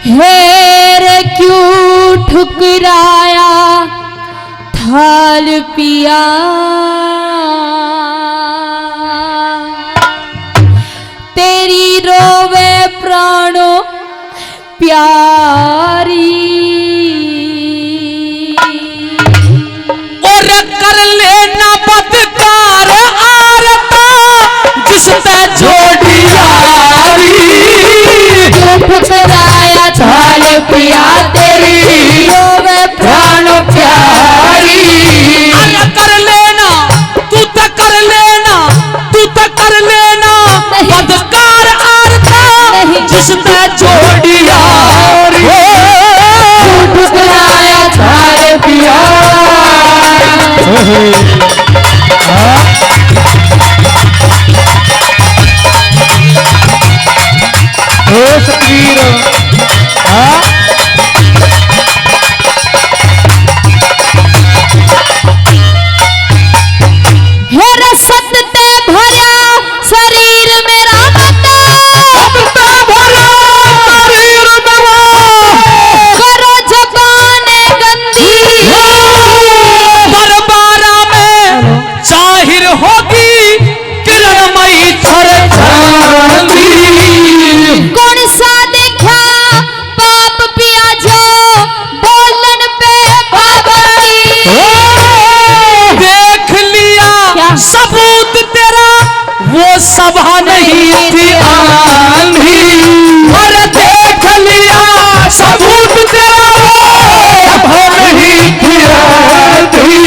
हेर क्यों ठुकराया थाल पिया, तेरी रोवे प्राणो प्यारी। और कर लेना बदकार आरता जिससे जोड़ी यारी। क्यों ठुकराया थाल पिया, तेरी रोवे प्राणो प्यारी। अरे कर लेना तू तो कर लेना, तू तो कर लेना बदकार आरता जिससे जोड़ी यारी। ठुकराया थाल पिया। सबूत तेरा वो सभा नहीं थी आंधी। और देख लिया सबूत तेरा वो सभा नहीं थी आंधी।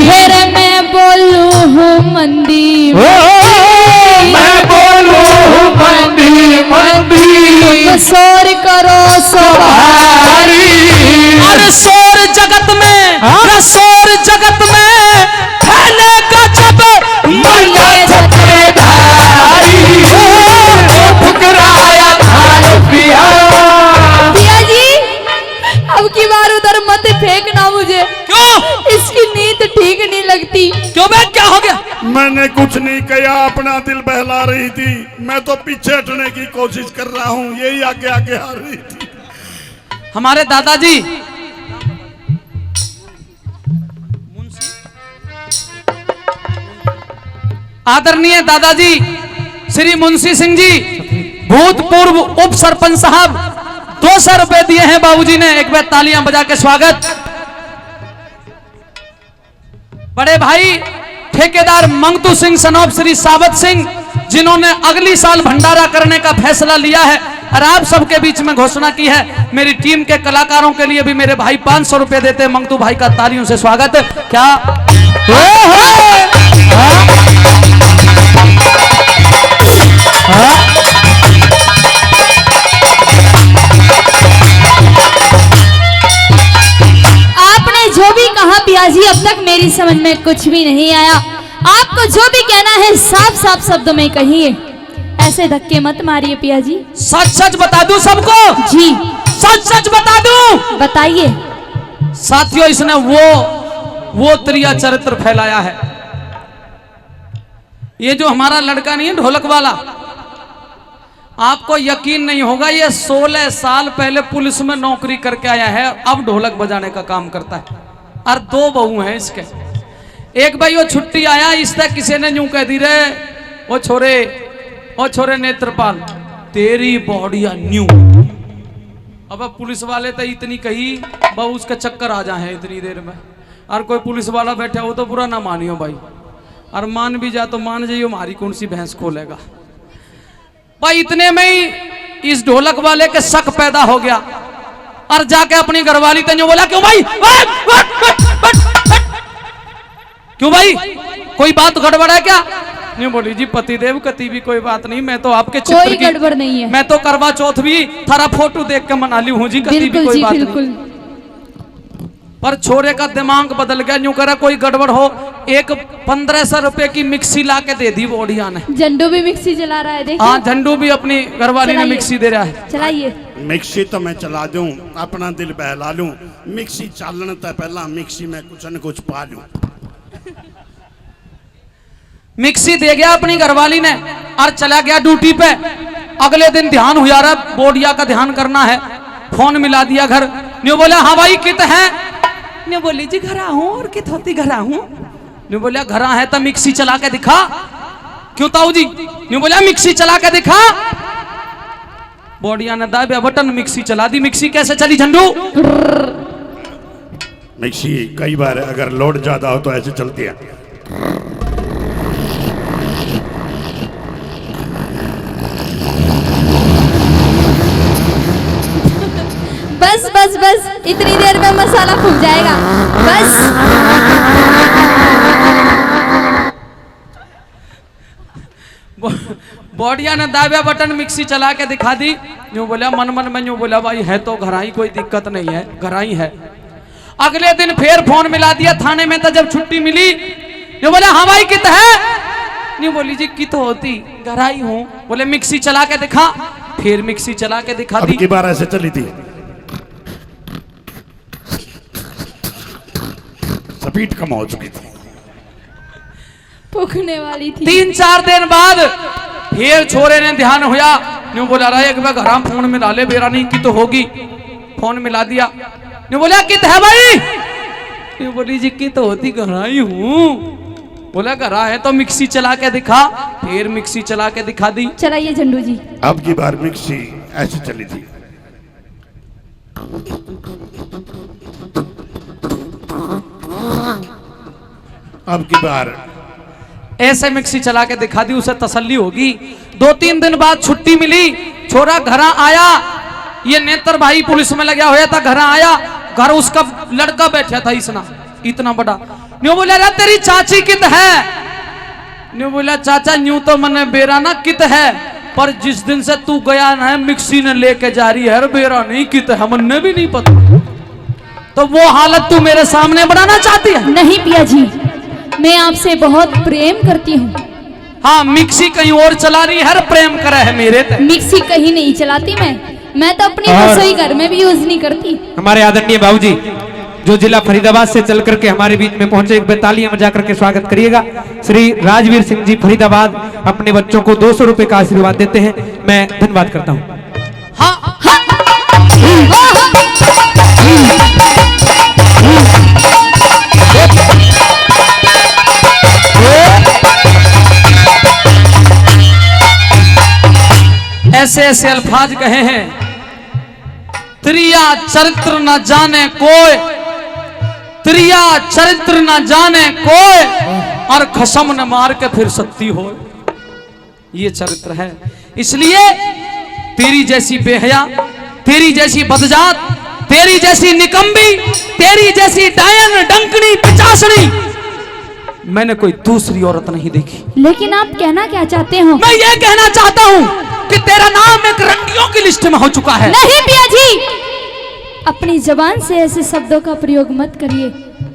फिर मैं बोलूं हूँ मंदी, मैं बोलूं हूँ मंदी मंदी। शोर करो सवारी। अरे शोर जगत में, शोर जगत में फैलेगा जब मैया जथेदारी। ठुकराया थाल पिया। पिया जी अब की बार उधर मत फेंकना मुझे। क्यों? इसकी नींद ठीक नहीं लगती। क्यों बे, क्या हो गया? मैंने कुछ नहीं किया, अपना दिल बहला रही थी। मैं तो पीछे हटने की कोशिश कर रहा हूँ, यही आगे आगे आ रही थी। हमारे दादाजी आदरणीय दादाजी श्री मुंशी सिंह जी भूतपूर्व उप सरपंच साहब 200 रुपए दिए हैं बाबूजी ने। एक बार तालियां बजा के स्वागत। बड़े भाई ठेकेदार मंगतू सिंह सनोब श्री सावत सिंह जिन्होंने अगली साल भंडारा करने का फैसला लिया है और आप सबके बीच में घोषणा की है। मेरी टीम के कलाकारों के लिए भी मेरे भाई 500 रुपए देते हैं। मंगतू भाई का तालियों से स्वागत। क्या आपने जो भी कहा पिया जी अब तक मेरी समझ में कुछ भी नहीं आया। आपको जो भी कहना है साफ साफ शब्दों में कहिए, ऐसे धक्के मत मारिए पिया जी। सच सच बता दूं सबको? जी सच सच बता दूं? बताइए। साथियों इसने वो त्रिया चरित्र फैलाया है। ये जो हमारा लड़का नहीं है ढोलक वाला, आपको यकीन नहीं होगा ये 16 साल पहले पुलिस में नौकरी करके आया है, अब ढोलक बजाने का काम करता है। और 2 बहू हैं इसके। एक भाई वो छुट्टी आया, इस तक किसी ने यूं कह दी रे ओ छोरे नेत्रपाल तेरी बॉडी न्यू। अब पुलिस वाले तो इतनी कही बहु उसका चक्कर आ जाए इतनी देर में। और कोई पुलिस वाला बैठा वो तो बुरा ना मानियो भाई, और मान भी जा तो मान जाइयो हमारी कौन सी भैंस खोलेगा भाई। इतने में ही इस ढोलक वाले के शक पैदा हो गया और जाके अपनी घरवाली तंजो बोला क्यों भाई क्यों भाई कोई बात गड़बड़ है क्या? नहीं बोली जी पतिदेव कति भी कोई बात नहीं, मैं तो आपके चित्र कोई गड़बड़ नहीं है। मैं तो करवा चौथ भी थारा फोटो देख के मना ली हूँ जी, कति भी कोई बात नहीं। पर छोरे का दिमाग बदल गया, यूं करा कोई गड़बड़ हो। एक 1500 रुपए की मिक्सी ला के दे दी बोडिया ने। झंडू भी मिक्सी चला रहा है, देखिए। हाँ झंडू भी अपनी घरवाली ने मिक्सी दे रहा है। चलाइए। मिक्सी तो मैं चला दूं, अपना दिल बहला लूं। मिक्सी चालने तो पहला मिक्सी में कुछ न कुछ पा लूं। मिक्सी दे गया अपनी घरवाली ने और चला गया ड्यूटी पे। अगले दिन ध्यान हुआ रहा बोडिया का ध्यान करना है, फोन मिला दिया घर। न्यू बोला हाँ भाई कित है? न्यू बोली जी घरा हूँ। और कित होती घरा हूँ? न्यू बोला घरा है तो मिक्सी चला के दिखा। क्यों ताऊ जी? न्यू बोला मिक्सी चला के दिखा। बॉडिया ने दाबे बटन, मिक्सी चला दी। मिक्सी कैसे चली झंडू? मिक्सी कई बार अगर लोड ज्यादा हो तो ऐसे चलती है। बस बस बस, इतनी देर में मसाला फूक जाएगा। बस बॉडिया ने दाबे बटन, मिक्सी चला के दिखा दी। यूं बोला मन मन में, यूं बोला भाई है तो घर ही, कोई दिक्कत नहीं है, घर ही है। अगले दिन फिर फोन मिला दिया थाने में। तो जब छुट्टी मिली यूं बोला हाँ भाई कित है? यूं बोली जी कित होती घर ही हूँ। बोले मिक्सी चला के दिखा। फिर मिक्सी चला के दिखा दी। अब की बार ऐसे चली थी, स्पीड कम हो चुकी थी, फूकने वाली थी। 3-4 दिन बाद फिर छोरे ने ध्यान होया। न्यू बोला रहा एक बार घर फोन मिला ले, बेरा नहीं की तो होगी। फोन मिला दिया। न्यू बोला कित है भाई? न्यू बोली जी की तो होती घर ही हूँ। बोला घरा है तो मिक्सी चला के दिखा। फिर मिक्सी चला के दिखा दी। चलाइए झंडू जी। अब की बार मिक्सी ऐसे चली थी। अब की बार ऐसे मिक्सी चला के दिखा दी। उसे तसल्ली होगी। 2-3 दिन बाद छुट्टी मिली। छोरा घर आया। ये नेत्र भाई पुलिस में लगा हुआ था। घर आया, घर उसका लड़का बैठा था इतना बड़ा। न्यू बोला रे तेरी चाची कित है? न्यू बोला चाचा न्यू तो मने बेरा ना कित है, पर जिस दिन से तू गया ना मिक्सी ने लेके जा रही है, बेरा नहीं कित है, मन्ने भी नहीं पता। तो वो हालत तू मेरे सामने बनाना चाहती है? नहीं पिया जी, मैं आपसे बहुत प्रेम करती हूँ। हाँ मिक्सी कहीं और चला रही है, प्रेम करे है मेरे ते। मिक्सी कहीं नहीं चलाती मैं तो अपनी रसोई घर में भी यूज नहीं करती। हमारे आदरणीय बाबूजी जो जिला फरीदाबाद से चल करके हमारे बीच में पहुंचे, एक तालियां बजा करके स्वागत करिएगा। श्री राजवीर सिंह जी फरीदाबाद अपने बच्चों को 200 रुपए का आशीर्वाद देते हैं। मैं धन्यवाद करता हूं। हाँ ऐसे ऐसे अल्फाज कहे हैं, त्रिया चरित्र न जाने कोई, त्रिया चरित्र न जाने कोई, और खसम न मार के फिर सकती हो। ये चरित्र है। इसलिए तेरी जैसी बेहया, तेरी जैसी बदजात, तेरी जैसी निकम्बी, तेरी जैसी डायन डंकनी पिचासनी मैंने कोई दूसरी औरत नहीं देखी। लेकिन आप कहना क्या चाहते हो? मैं ये कहना चाहता हूँ कि तेरा नाम एक रंडियों की लिस्ट में हो चुका है। नहीं पिया जी, अपनी जबान से ऐसे शब्दों का प्रयोग मत करिए,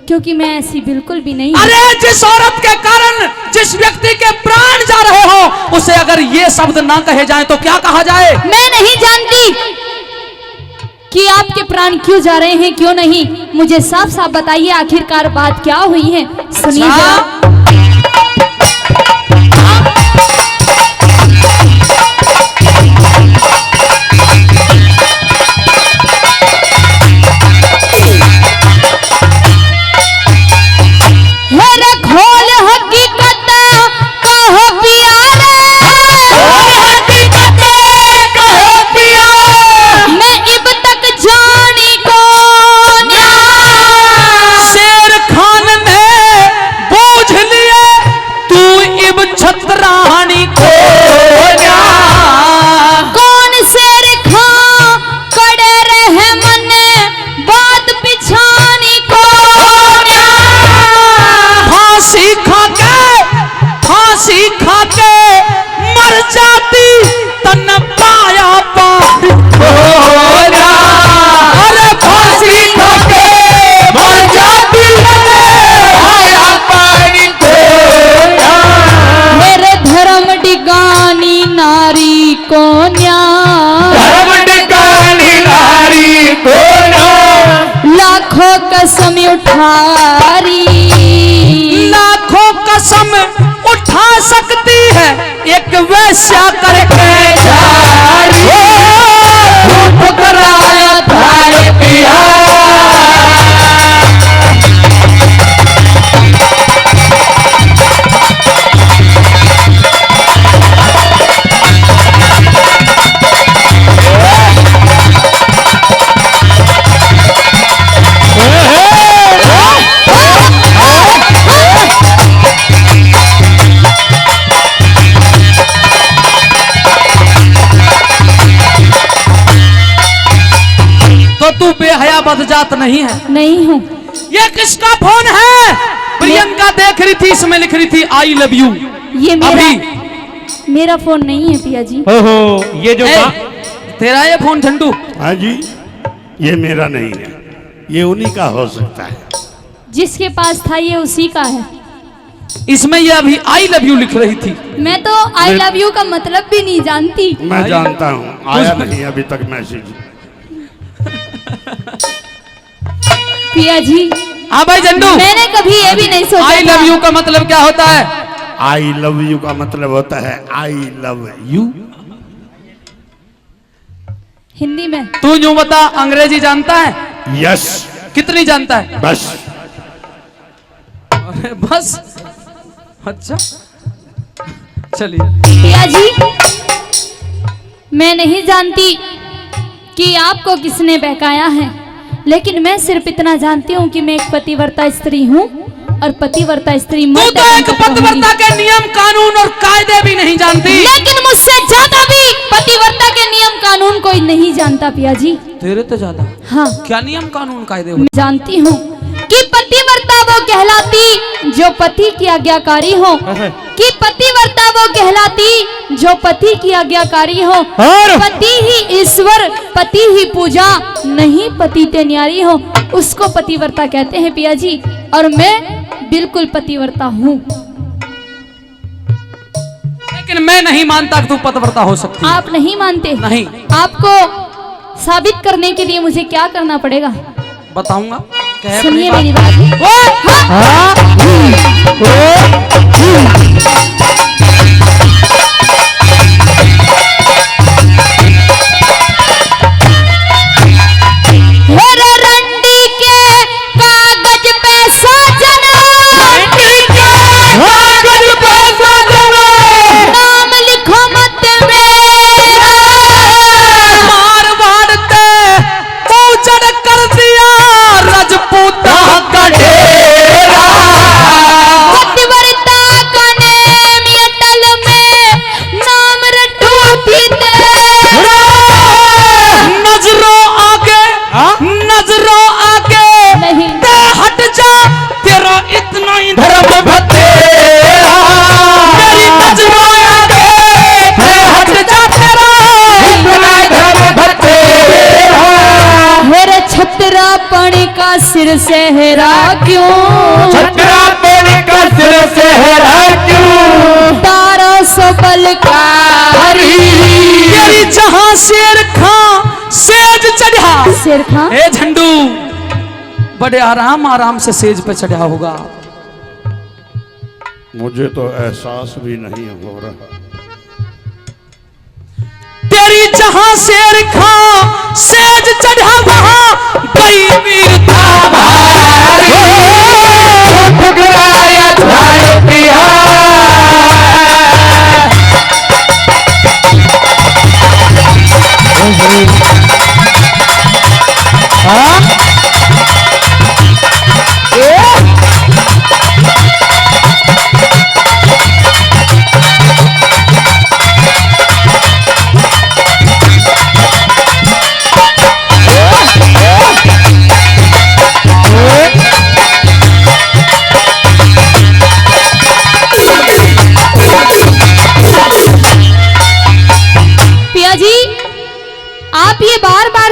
क्योंकि मैं ऐसी बिल्कुल भी नहीं। अरे जिस औरत के कारण जिस व्यक्ति के प्राण जा रहे हो, उसे अगर ये शब्द ना कहे जाए तो क्या कहा जाए? मैं नहीं जानती कि आपके प्राण क्यों जा रहे हैं, क्यों नहीं। मुझे साफ साफ बताइए आखिरकार बात क्या हुई है। सुनिए जरा। कसम उठारी, लाखों कसम उठा सकती है एक वैश्या करके जारी। ठुकराया था तू बेहया बदजात नहीं है। नहीं हूँ। ये किसका फोन है? प्रियंका देख रही थी, इसमें लिख रही थी आई लव यू। ये मेरा फोन नहीं है पिया जी। ओहो, ये जो तेरा ये फोन झंडू? हाँ जी, ये मेरा नहीं है, ये उन्हीं का हो सकता है। जिसके पास था ये उसी का है। इसमें ये अभी आई लव यू लिख रही थी। मैं तो आई लव यू का मतलब भी नहीं जानती। मैं जानता हूँ, आया नहीं अभी तक मैसेज। पिया जी, हाँ भाई झंडू, मैंने कभी ये भी नहीं सोचा आई लव यू का मतलब क्या होता है? आई लव यू का मतलब होता है आई लव यू हिंदी में। तू यूं बता, अंग्रेजी जानता है? यस। कितनी जानता है? बस। अरे बस, अच्छा चलिए। पिया जी, मैं नहीं जानती कि आपको किसने बहकाया है, लेकिन मैं सिर्फ इतना जानती हूँ कि मैं एक पतिव्रता स्त्री हूँ और पतिव्रता स्त्री तू तो एक पतिव्रता के नियम कानून और कायदे भी नहीं जानती। लेकिन मुझसे ज्यादा भी पतिव्रता के नियम कानून कोई नहीं जानता पिया जी। तेरे तो ज्यादा। हाँ, क्या नियम कानून कायदे? मैं जानती हूँ कि पतिव्रता वो कहलाती जो पति की आज्ञाकारी हो, कि पतिव्रता वो कहलाती जो पति की आज्ञाकारी हो। पति ही ईश्वर, पति ही पूजा, नहीं पति ते न्यारी हो, उसको पतिव्रता कहते हैं पिया जी। और मैं बिल्कुल पतिव्रता हूँ। लेकिन मैं नहीं मानता कि तू पतिव्रता हो सकती है। आप नहीं मानते? नहीं। आपको साबित करने के लिए मुझे क्या करना पड़ेगा? बताऊंगा। सुनिए मेरी बात। सिर सहरा क्यों, छतरापन का सिर सहरा क्यों, तारा सो बलकारी, तेरी जहां शेर खां सेज चढ़ा। शेर खां? ए झंडू, बड़े आराम आराम से सेज पे चढ़ा होगा। मुझे तो एहसास भी नहीं हो रहा। तेरी जहां शेर खां सेज चढ़ा वहां गई वीरता भारी, ठुकराया था बिहार।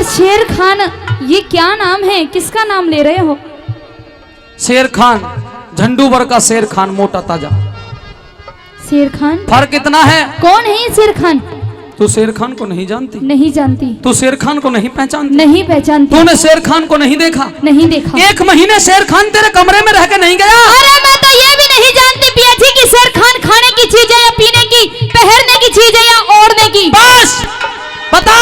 शेर खान, ये क्या नाम है? किसका नाम ले रहे हो? शेर खान, झंडू वर का शेर खान, मोटा ताजा। शेर खान? फर्क इतना है। कौन है ये शेर खान? तू शेर खान को नहीं जानती? नहीं जानती। तू शेर खान को नहीं पहचानती? नहीं पहचानती। तूने शेर खान को नहीं देखा? नहीं देखा। 1 महीने शेर खान तेरे कमरे में रह के नहीं गया? अरे मैं तो ये भी नहीं जानती पिया जी कि शेर खान खाने की चीज है या पीने की, पहनने की चीज है या ओढ़ने की। बस बता,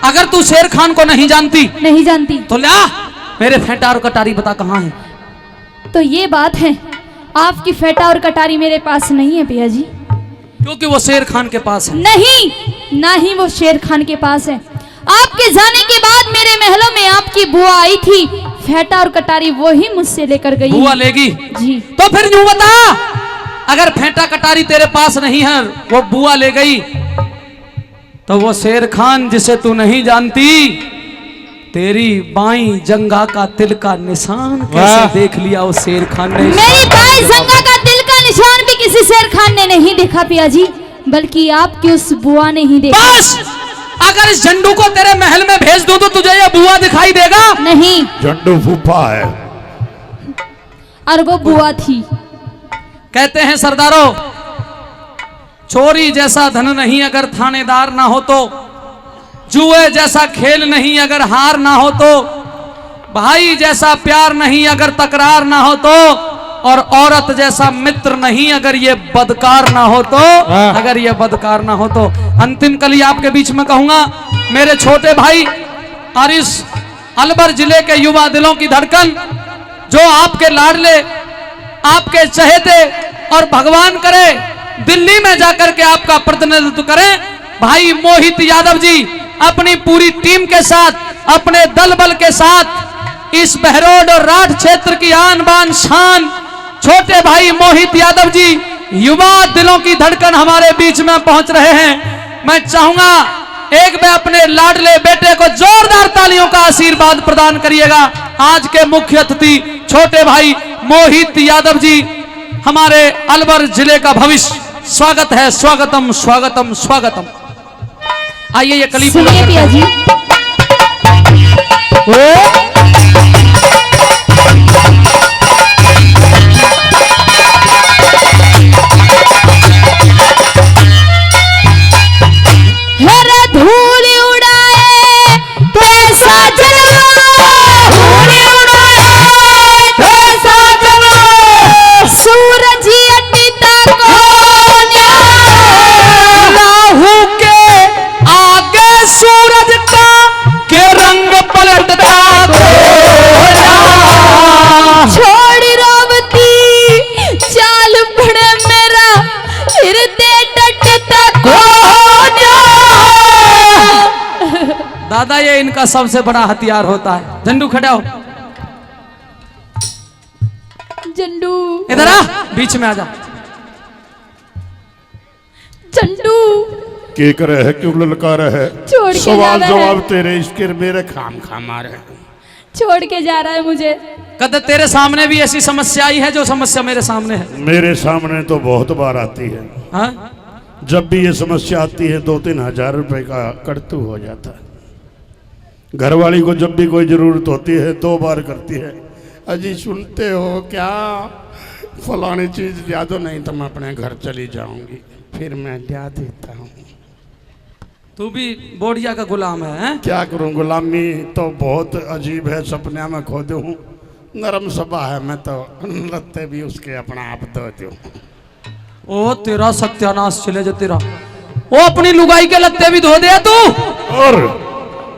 अगर तू शेर खान को नहीं जानती, नहीं जानती, तो ला मेरे फेंटा और कटारी बता कहाँ है। तो ये बात है, आपकी फेंटा और कटारी मेरे पास नहीं है पिया जी, क्योंकि वो शेर खान के पास है। नहीं, ना ही वो शेर खान के पास है। आपके जाने के बाद मेरे महलों में आपकी बुआ आई थी, फेंटा और कटारी वो ही मुझसे लेकर गई। बुआ लेगी जी। तो फिर यूं बता, अगर फेंटा कटारी तेरे पास नहीं है, वो बुआ ले गई, तो वो शेर खान जिसे तू नहीं जानती, तेरी बाई जंगा का तिल का निशान कैसे वाह। देख लिया उस शेर खान ने। मेरी बाई जंगा का दिल का निशान भी किसी शेर खान ने नहीं देखा पिया जी, बल्कि आपकी उस बुआ ने ही देखा। बस अगर इस झंडू को तेरे महल में भेज दूं तो तुझे ये बुआ दिखाई देगा? नहीं, झंडू फूफा है। और वो बुआ थी। कहते हैं सरदारों, चोरी जैसा धन नहीं अगर थानेदार ना हो तो, जुए जैसा खेल नहीं अगर हार ना हो तो, भाई जैसा प्यार नहीं अगर तकरार ना हो तो, और औरत जैसा मित्र नहीं अगर ये बदकार ना हो तो, अगर ये बदकार ना हो तो। अंतिम कली आपके बीच में कहूंगा, मेरे छोटे भाई और इस अलवर जिले के युवा दिलों की धड़कन, जो आपके लाडले, आपके चहेते, और भगवान करे दिल्ली में जाकर के आपका प्रतिनिधित्व करें, भाई मोहित यादव जी अपनी पूरी टीम के साथ, अपने दल बल के साथ इस बहरोड और राठ क्षेत्र की आन बान शान छोटे भाई मोहित यादव जी, युवा दिलों की धड़कन हमारे बीच में पहुंच रहे हैं। मैं चाहूंगा एक बार अपने लाडले बेटे को जोरदार तालियों का आशीर्वाद प्रदान करिएगा। आज के मुख्य अतिथि छोटे भाई मोहित यादव जी, हमारे अलवर जिले का भविष्य। स्वागत है, स्वागतम स्वागतम स्वागतम। आइए ये कली सुनिए पिया जी, हेरे धूल उड़ाए कैसा जलवा, धूल उड़ाए कैसा जलवा, सूरज अड्डीता को राहु के आगे सूरज का के रंग पलटता छोड़ रावती चाल बड़े मेरा हृदय टटता को। दादा, ये इनका सबसे बड़ा हथियार होता है। झंडू खड़ा हो, झंडू इधर आ, बीच में आ जा। झंडू के करे है, क्यों ललकार है? छोड़ के जा सवाल रहा है। जवाब तेरे इसके मेरे खाम खा रहे हैं। छोड़ के जा रहा है मुझे। कहते तेरे सामने भी ऐसी समस्या आई है जो समस्या मेरे सामने है। मेरे सामने तो बहुत बार आती है। हाँ? जब भी ये समस्या आती है 2-3 हजार रुपए का कड़तू हो जाता है। घरवाली को जब भी कोई जरूरत होती है 2 बार करती है, अजी सुनते हो क्या, फलानी चीज लिया दो, नहीं तो मैं अपने घर चली जाऊंगी, फिर मैं लिया देता हूँ। तू भी बोढ़िया का गुलाम है, हैं? क्या करूं, गुलामी तो बहुत अजीब है, सपने में खो दूं। नरम सभा है, मैं तो लत्ते भी उसके अपना आप धो दूं। ओ तेरा सत्यानाश चले जो तेरा, वो अपनी लुगाई के लत्ते भी धो दे तू। और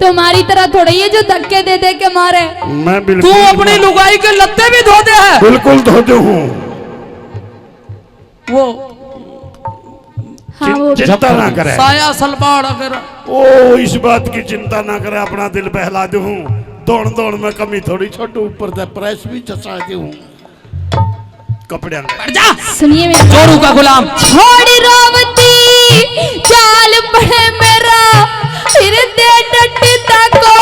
तुम्हारी तरह थोड़ी है जो धक्के दे दे के मारे। मैं तू बिल्कुल अपनी लुगाई के लत्ते भी धो दे है। बिल्कुल धो दूं हूँ। वो हाँ वो चिंता ना करे, साया सलवार अगर ओ इस बात की चिंता ना करे, अपना दिल बहला दूं। दौड़ दौड़ में कमी थोड़ी छोटू, ऊपर से प्रेस भी चसा दूं कपड़े में। जा सुनिए मेरी जोरू का गुलाम। छोड़ रावती चाल बड़े मेरा हृदय टटता को।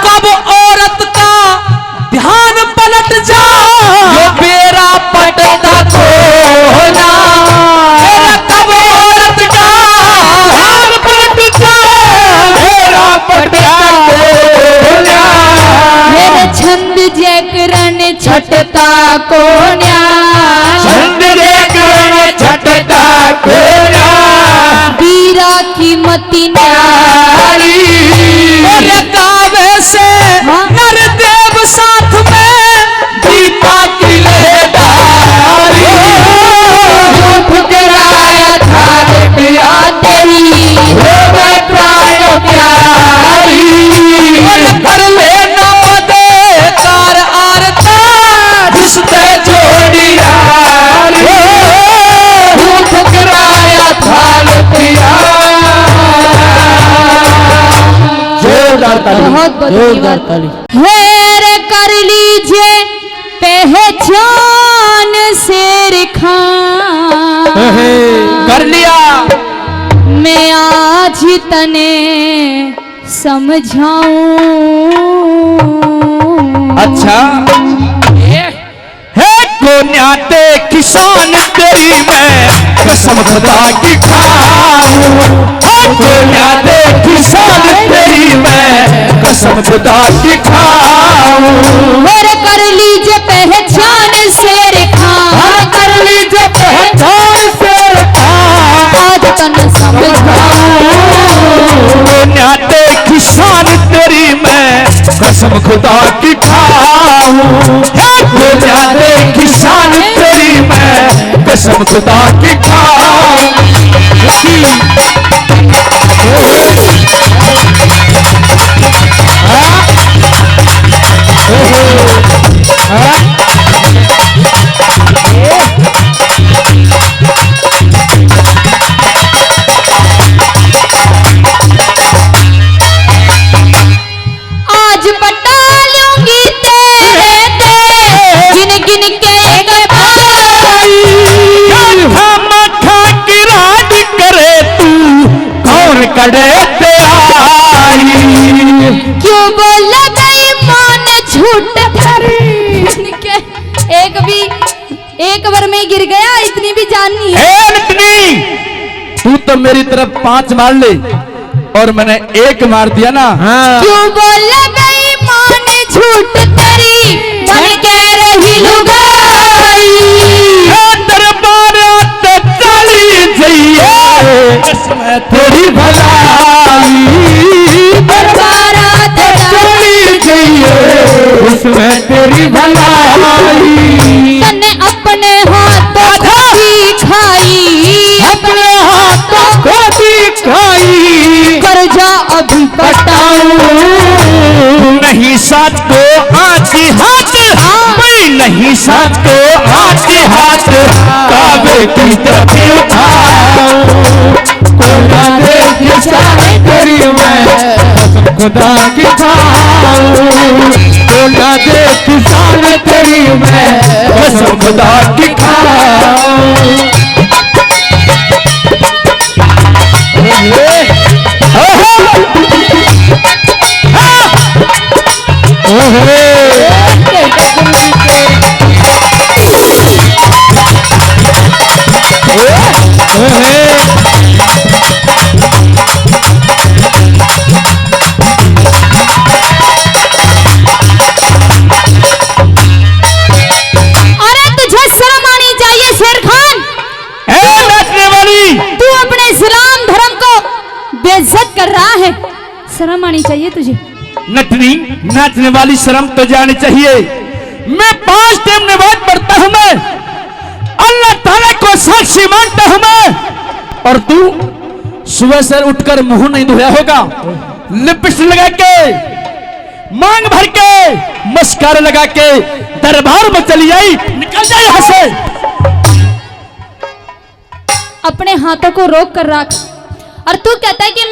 कब औरत का ध्यान पलट जा, ये बेरा पटता को ना। कब औरत का ध्यान पलट जा, बेरा पटता को ना। मेरे छंद जयकरण छटता को न्या, छंद जयकरण छटता को ना। वीरा की मति न्यारी, कावे से नरदेव साथ में दीपा की लेदारी। ठुकराया था पिया तेरी मैं प्राण प्यारी। कर ले नौ दे कार आरता, जिससे जोड़ी यारी। ठुकराया था पिया। बहुत बहुत हेर कर लीजिए पहचान शेर खान, कर लिया। मैं आज तने समझाऊं। अच्छा है को न्याते किसान तेरी मैं कसम खुदा की खाऊं। को न्याते किसान तेरी मैं कसम खुदा की खाऊं। और कर लीजिए पहचान शेर खान, कर लीजिए पहचान शेर खान, आज तन समझाऊं। न्याते किसान तेरी मैं कसम खुदा की खाऊं। न्याते किसान तेरी मैं कसम खुदा की खाऊं। आज बता लूंगी तेरे गिन गिन के राज करे तू कौन करे तैयारी। क्यों बोला बेईमान झूठ कर एक बार में गिर गया, इतनी भी जाननी है। इतनी तू तो मेरी तरफ 5 मार ले और मैंने 1 मार दिया ना। क्यों बोला बेईमान झूठ तेरी बन के रही लुगाई। दरबार तो चली जाइए इसमें तेरी भलाई। दरबार तो चली जाइए इसमें तेरी भलाई। तने अपने हाथों को दिखाई, अपने हाथों को दिखाई। कर्जा अभी बताऊं। नहीं साथ को आती हाथ मैं नहीं साथ को आती हाथ काबे की तरफ उठाऊं। खुदा दे किसान तेरी मैं खुदा की खाऊं। खुदा दे किसान तेरी मैं कसम खुदा की खाऊं। अरे तुझे शर्म आनी चाहिए शेर खान। नाचने वाली तू अपने इस्लाम धर्म को बेइज्जत कर रहा है, शर्म आनी चाहिए तुझे। नटनी नाचने वाली शर्म तो जानी चाहिए। मैं 5 टाइम नमाज पढ़ता हूं, मैं अल्लाह ताला को साक्षी मानता हूं मैं। और तू सुबह से उठकर मुंह नहीं धोया होगा, लिपस्टिक लगा के मांग भर के मस्कारा लगा के दरबार में चली आई। निकल जाए यहां से। अपने हाथों को रोक कर रख। और तू कहता है कि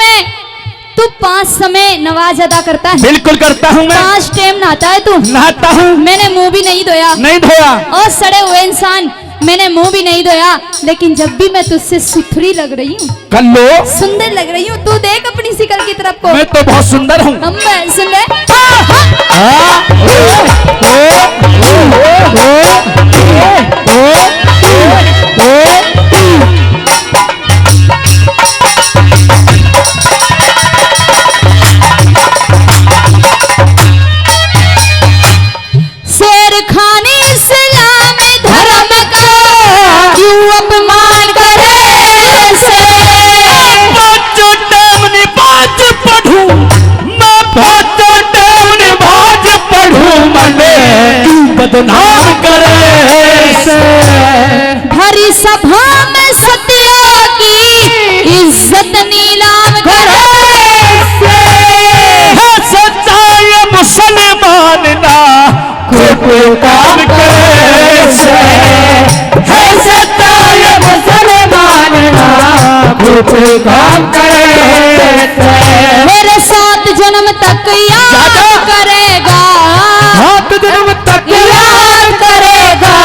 तू 5 समय नमाज अदा करता है। बिल्कुल करता हूं मैं। 5 टाइम नहाता है तू। नहाता हूं। मैंने मुंह भी नहीं धोया। नहीं धोया। और सड़े हुए इंसान, मैंने मुंह भी नहीं धोया, लेकिन जब भी मैं तुझसे सुथरी लग रही हूँ, कल्लो सुंदर लग रही हूँ, तू देख अपनी शिकल की तरफ को। मैं तो बहुत सुंदर हूँ। हम सुन ले। शेर खान इस्लाम धर्म का क्यों अपमान करे से। बाज पढ़ूं मैं बाज पढ़ूं मने बदनाम करे से। भरी सभा में सत्या की इज्जत नीलाम करे से। है सच्चाई मुसलमान ना कोई काम करे से। है सच्चाई मुसलमान ना कोई काम करे से। मेरे 7 जन्म तक याद करेगा, 7 जन्म तक याद करेगा।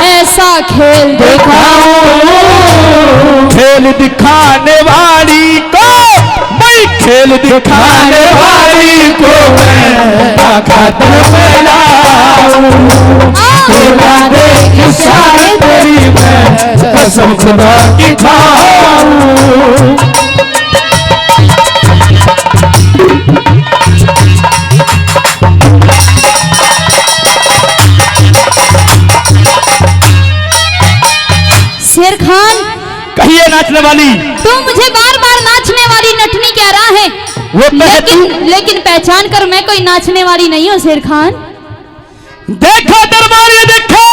ऐसा खेल दिखाऊं, खेल दिखाने वाली को मैं खेल खेल दिखाने वाली को मैं खातर में लाऊं, खुदा दे कि शायद तेरी मैं कसम खुदा की खाऊं। शेर खान, कहिए नाचने वाली। तू मुझे बार बार नाचने वाली नटनी कह रहा है, वो लेकिन पहचान कर मैं कोई नाचने वाली नहीं हूँ शेर खान। देखो दरबारी देखो,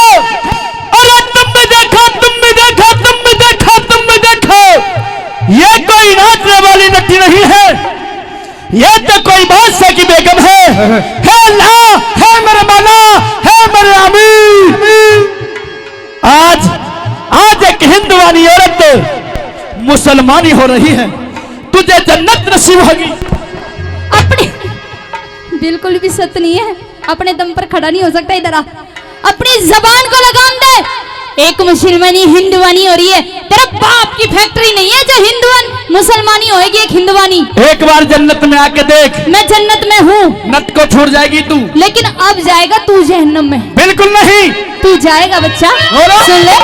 अरे तुम भी देखो, तुम भी देखो, तुम भी देखो, तुम भी देखो, ये कोई नाचने वाली नटी नहीं है, ये तो कोई बादशाह की बेगम है ला, है मेरे मौला, है मेरे अमीर। आज एक हिंदुवानी औरत मुसलमानी हो रही है, तुझे जन्नत नसीब होगी। अपने बिल्कुल भी सत्य नहीं है, अपने दम पर खड़ा नहीं हो सकता। इधर आ, अपनी जबान को लगाम दे। एक मुसलमानी हिंदुवानी हो रही है, तेरा बाप की फैक्ट्री नहीं है जो हिंदुवान मुसलमानी होएगी। एक हिंदुवानी, एक बार जन्नत में आके देख। मैं जन्नत में हूँ, नट को छोड़ जाएगी तू, लेकिन अब जाएगा तू जहन्नम में। बिल्कुल नहीं, तू जाएगा बच्चा, सुन ले।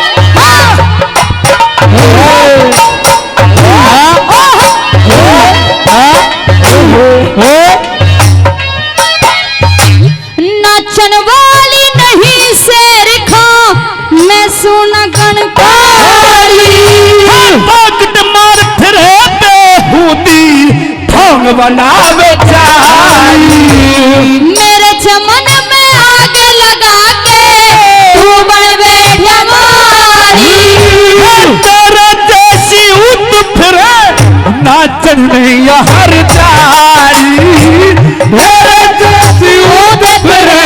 नाचन वाली नहीं शेर खां, मैं सुना गणकारी। पॉकेट मार फिरे बेहूदी, ढोंग बनावे चाली। मेरे चमन में आग लगा के तू बन बैठा मारी। तेरा जैसी उठ फिरे, नाचन नहीं हर जारी। मेरे जैसी उठ फिरे,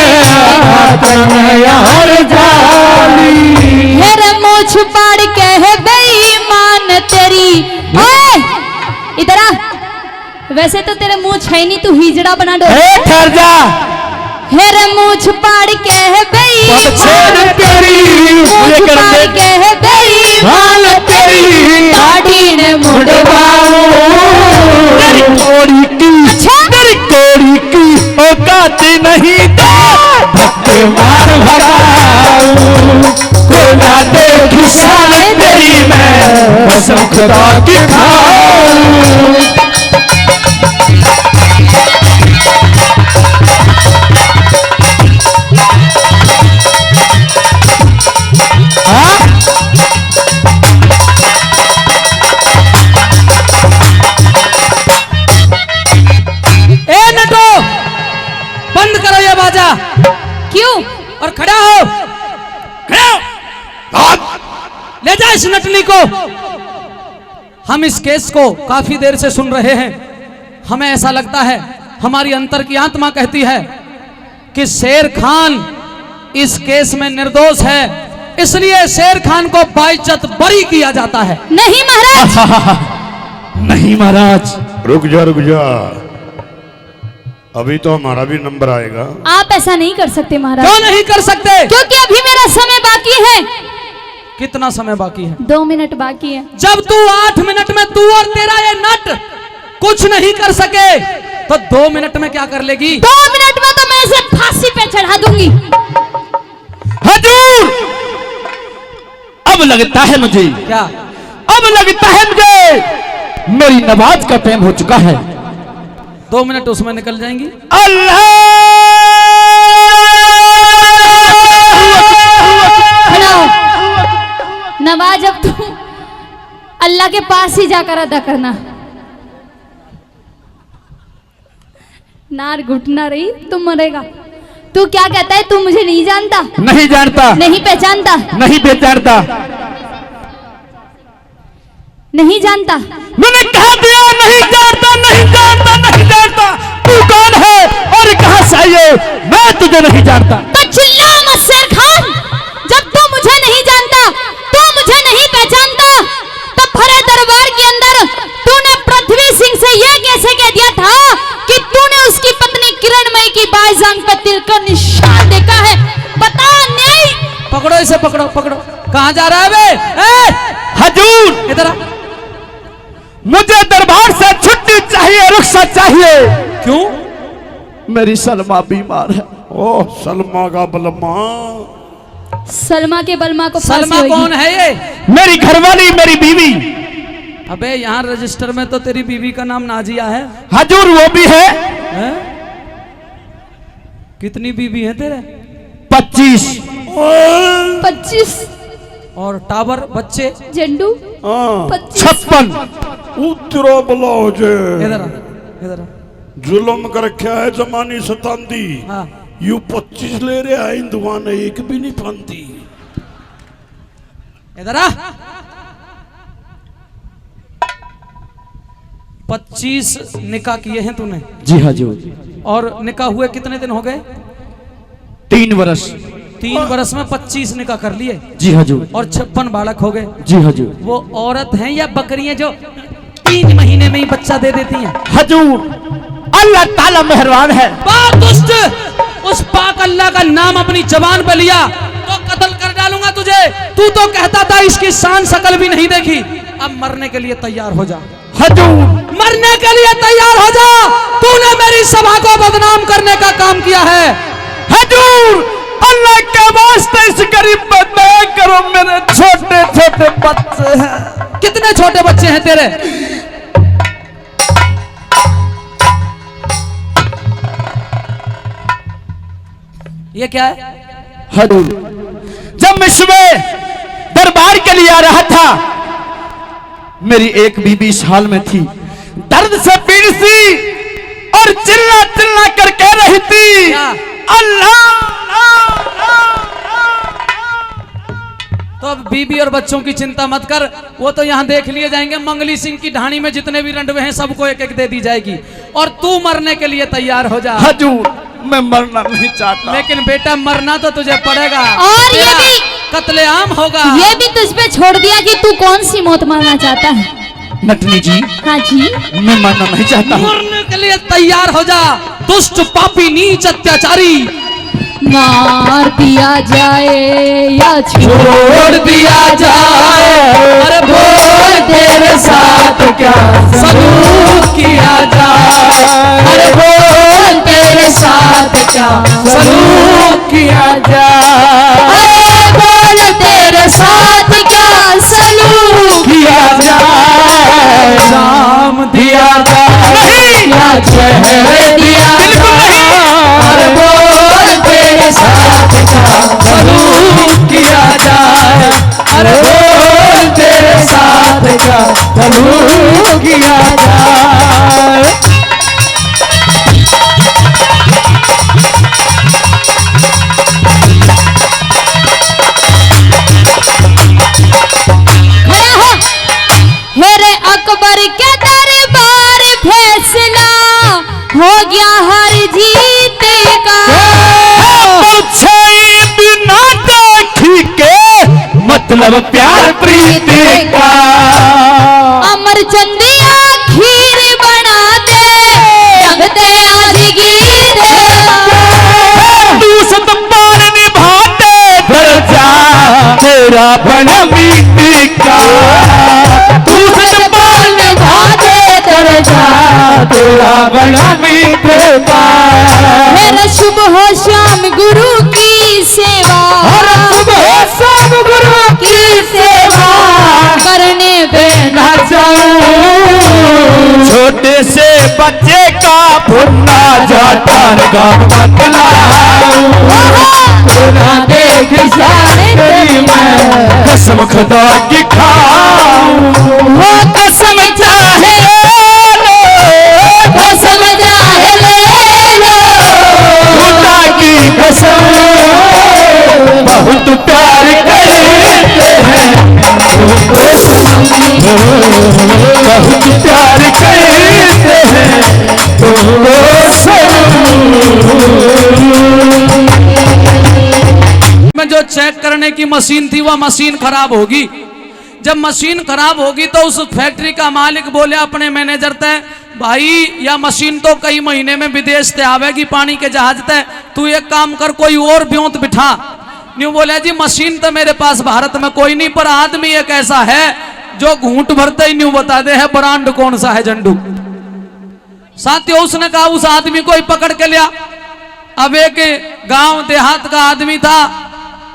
नाचन नहीं हर जारी। मेरे मुँह छुपाड़ के है बेईमान तेरी। ओए इधर आ, वैसे तो तेरे मुँह छै नहीं, तू हिजड़ा बना दो। ठहर जा। मेरे मुँह छुपाड़ के है बेईमान तेरी, मुँह छुपाड़ के है बेईमान तेरी। दाढ़ी ने मुड़वाओ तेरी कोड़ी की, तेरी कोड़ी की औकात नहीं तो धक्के मार भगाऊं। खुदा दे कि शायद तेरी मैं कसम खुदा की खाऊं। बंद करो ये बाजा। क्यों? और खड़ा हो, खड़ा हो। ले जा इस नटनी को। हम इस केस को काफी देर से सुन रहे हैं, हमें ऐसा लगता है, हमारी अंतर की आत्मा कहती है कि शेर खान इस केस में निर्दोष है, इसलिए शेर खान को बाइज्जत बरी किया जाता है। नहीं महाराज, नहीं महाराज। रुक जा, अभी तो हमारा भी नंबर आएगा। आप ऐसा नहीं कर सकते महाराज। क्यों नहीं कर सकते? क्योंकि अभी मेरा समय बाकी है। कितना समय बाकी है? 2 मिनट बाकी है। जब तू 8 मिनट में तू और तेरा ये नट कुछ नहीं कर सके, तो 2 मिनट में क्या कर लेगी? 2 मिनट में तो मैं इसे फांसी पे चढ़ा दूंगी। हजूर, अब लगता है मुझे, क्या? अब लगता है मुझे मेरी नमाज का टाइम हो चुका है। 2 मिनट उसमें निकल जाएंगी। अल्लाह, नमाज अब तू अल्लाह के पास ही जाकर अदा करना। नार घुटना रही, तुम मरेगा। तू क्या कहता है? तू मुझे नहीं जानता? नहीं जानता। नहीं पहचानता? नहीं पहचानता। नहीं जानता? मैंने कहा दिया नहीं जानता, नहीं जानता, नहीं जानता। तू कौन है और कहां से आई है? मैं तुझे नहीं जानता। तो चिल्ला मत शेर खान। जब तू मुझे नहीं जानता, तू मुझे नहीं पहचानता, तो भरे दरबार के अंदर तूने पृथ्वी सिंह से यह कैसे कह दिया था कि तूने उसकी पत्नी किरणमयी की बाईजांग पर तिल का निशान देखा है? बता नहीं। पकड़ो इसे, पकड़ो पकड़ो। कहां जा रहा है बे? हजूर, इधर आ। मुझे दरबार से छुट्टी चाहिए, रुखसत चाहिए। क्यों? मेरी सलमा बीमार है। ओह सलमा का बलमा। सलमा के बलमा को फांसी सलमा होगी। कौन है ये? मेरी घरवाली, मेरी बीवी। अबे यहाँ रजिस्टर में तो तेरी बीवी का नाम नाजिया है। हजूर वो भी है। हैं? कितनी बीवी है तेरे? 25। 25 और टावर बच्चे? झंडू हाँ 25 56। उतरो ब्लाउज इधर आ, इधर आ। जुल्म कर रखा है जमानी सतांदी। हाँ यू 25 ले रहे हैं, हिंदुआ ने एक भी नहीं पाती। इधर आ। 25 निकाह किए हैं तूने? जी हजूर। और निकाह हुए कितने दिन हो गए? 3 वर्ष। 3 वर्ष में 25 निकाह कर लिए। जी हजूर। और 56 बालक हो गए। जी हजूर। वो औरत हैं या बकरियां जो 3 महीने में ही बच्चा दे देती हैं? हजूर अल्लाह ताला मेहरबान है। बात दुष्ट, उस पाक अल्लाह का नाम अपनी जबान पे लिया तो कत्ल कर डालूंगा तुझे। तू तो कहता था इसकी शान शकल भी नहीं देखी। अब मरने के लिए तैयार हो जा। हजूर मरने के लिए तैयार हो जा। तूने मेरी सभा को बदनाम करने का काम किया है। हजूर अल्लाह के वास्ते इस गरीब पर दया करो, मेरे छोटे छोटे बच्चे हैं। कितने छोटे बच्चे हैं तेरे? ये क्या है? हजूर जब मैं सुबह दरबार के लिए आ रहा था, मेरी एक बीबी इस हाल में थी, दर्द से पीड़ सी और चिल्ला चिल्ला कर कह रही थी क्या? अल्लाह। तो अब बीबी और बच्चों की चिंता मत कर, वो तो यहाँ देख लिए जाएंगे। मंगली सिंह की ढाणी में जितने भी रंडवे हैं सबको एक एक दे दी जाएगी। और तू मरने के लिए तैयार हो जा। हजूर मैं मरना नहीं चाहता। लेकिन बेटा मरना तो तुझे पड़ेगा। और ये भी कत्लेआम होगा। ये भी तुझ पे छोड़ दिया कि तू कौन सी मौत मारना चाहता है। नटनी जी हाँ जी मैं मरना नहीं चाहता हूँ। मरने के लिए तैयार हो जा। दुष्ट पापी नीच अत्याचारी। मार दिया जाए या छोड़ दिया जाए, अरे बोल तेरे साथ क्या सलूक किया जाए। अरे बोल तेरे साथ क्या सलूक किया जाए। अरे बोल तेरे साथ क्या सलूक किया जाए। नाम दिया जाए या जहर दिया जाए। अरे बोल तेरे साथ क्या सलूक किया जाए। अरे बोल तेरे साथ क्या सलूक किया जाए। खड़ा हो। मेरे अकबर के दरबार फैसला हो गया हर जीते का। बिना देखी के मतलब प्यार प्रीति का। अमर चंदिया खीर बना दे जग दे आजगीर। तू सतपाल निभाते दर्जा तेरा बना बीती का। तू सतपाल निभाते दर्जा तेरा बना बीती का। मेरा शुभ हो शाम गुरु की सेवा। और सुबह शाम गुरु की सेवा करने पे ना जाऊं। छोटे से बच्चे का भुना जाता का बतलाऊं। ना देख सारे मैं कसम खुदा की खाऊं। वो कसम चाहे लो, कसम चाहे ले लो। खुदा की कसम बहुत प्यार करते हैं। बहुत प्यार करते हैं में जो चेक करने की मशीन थी वह मशीन खराब होगी। जब मशीन खराब होगी तो उस फैक्ट्री का मालिक बोले अपने मैनेजर तय, भाई यह मशीन तो कई महीने में विदेश से आवेगी पानी के जहाज तय, तू एक काम कर कोई और ब्योंत बिठा। न्यू बोले जी मशीन तो मेरे पास भारत में कोई नहीं, पर आदमी एक ऐसा है जो घूंट भरते ही न्यू बता दे है ब्रांड कौन सा है झंडू। साथियों उसने कहा उस आदमी को ही पकड़ के लिया। अब एक गांव देहात का आदमी था,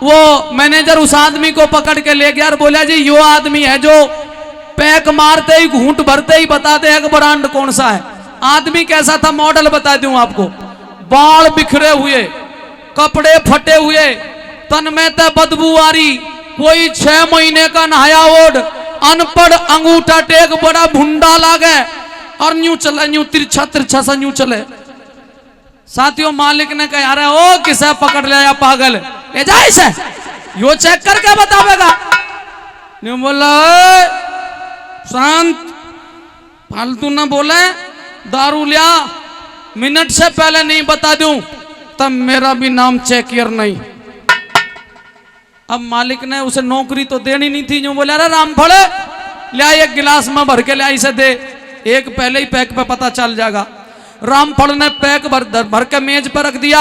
वो मैनेजर उस आदमी को पकड़ के ले गया और बोला जी यो आदमी है जो पैक मारते ही घूंट भरते ही बता दे कि ब्रांड कौन सा है। आदमी कैसा था मॉडल बता दूं आपको, बाल बिखरे हुए, कपड़े फटे हुए, तन में तो बदबू आ रही, कोई 6 महीने का नहाया ओढ़, अनपढ़, अंगूठा टेक, बड़ा भुंडा लागे और न्यू चले, न्यू तिरछा तिरछा सा न्यू चले। साथियों मालिक ने कहा अरे ओ किसे पकड़ लिया पागल, ले जा इसे, यो चेक करके बतावेगा। न्यू बोला शांत, फालतू ना बोले, दारू लिया, मिनट से पहले नहीं बता दूं तब मेरा भी नाम चेकियर नहीं। अब मालिक ने उसे नौकरी तो देनी नहीं थी, जो बोला अरे रामफल लिया एक गिलास में भर के लिया इसे दे, एक पहले ही पैक पे पता चल जाएगा। रामफल ने पैक भर के मेज पर रख दिया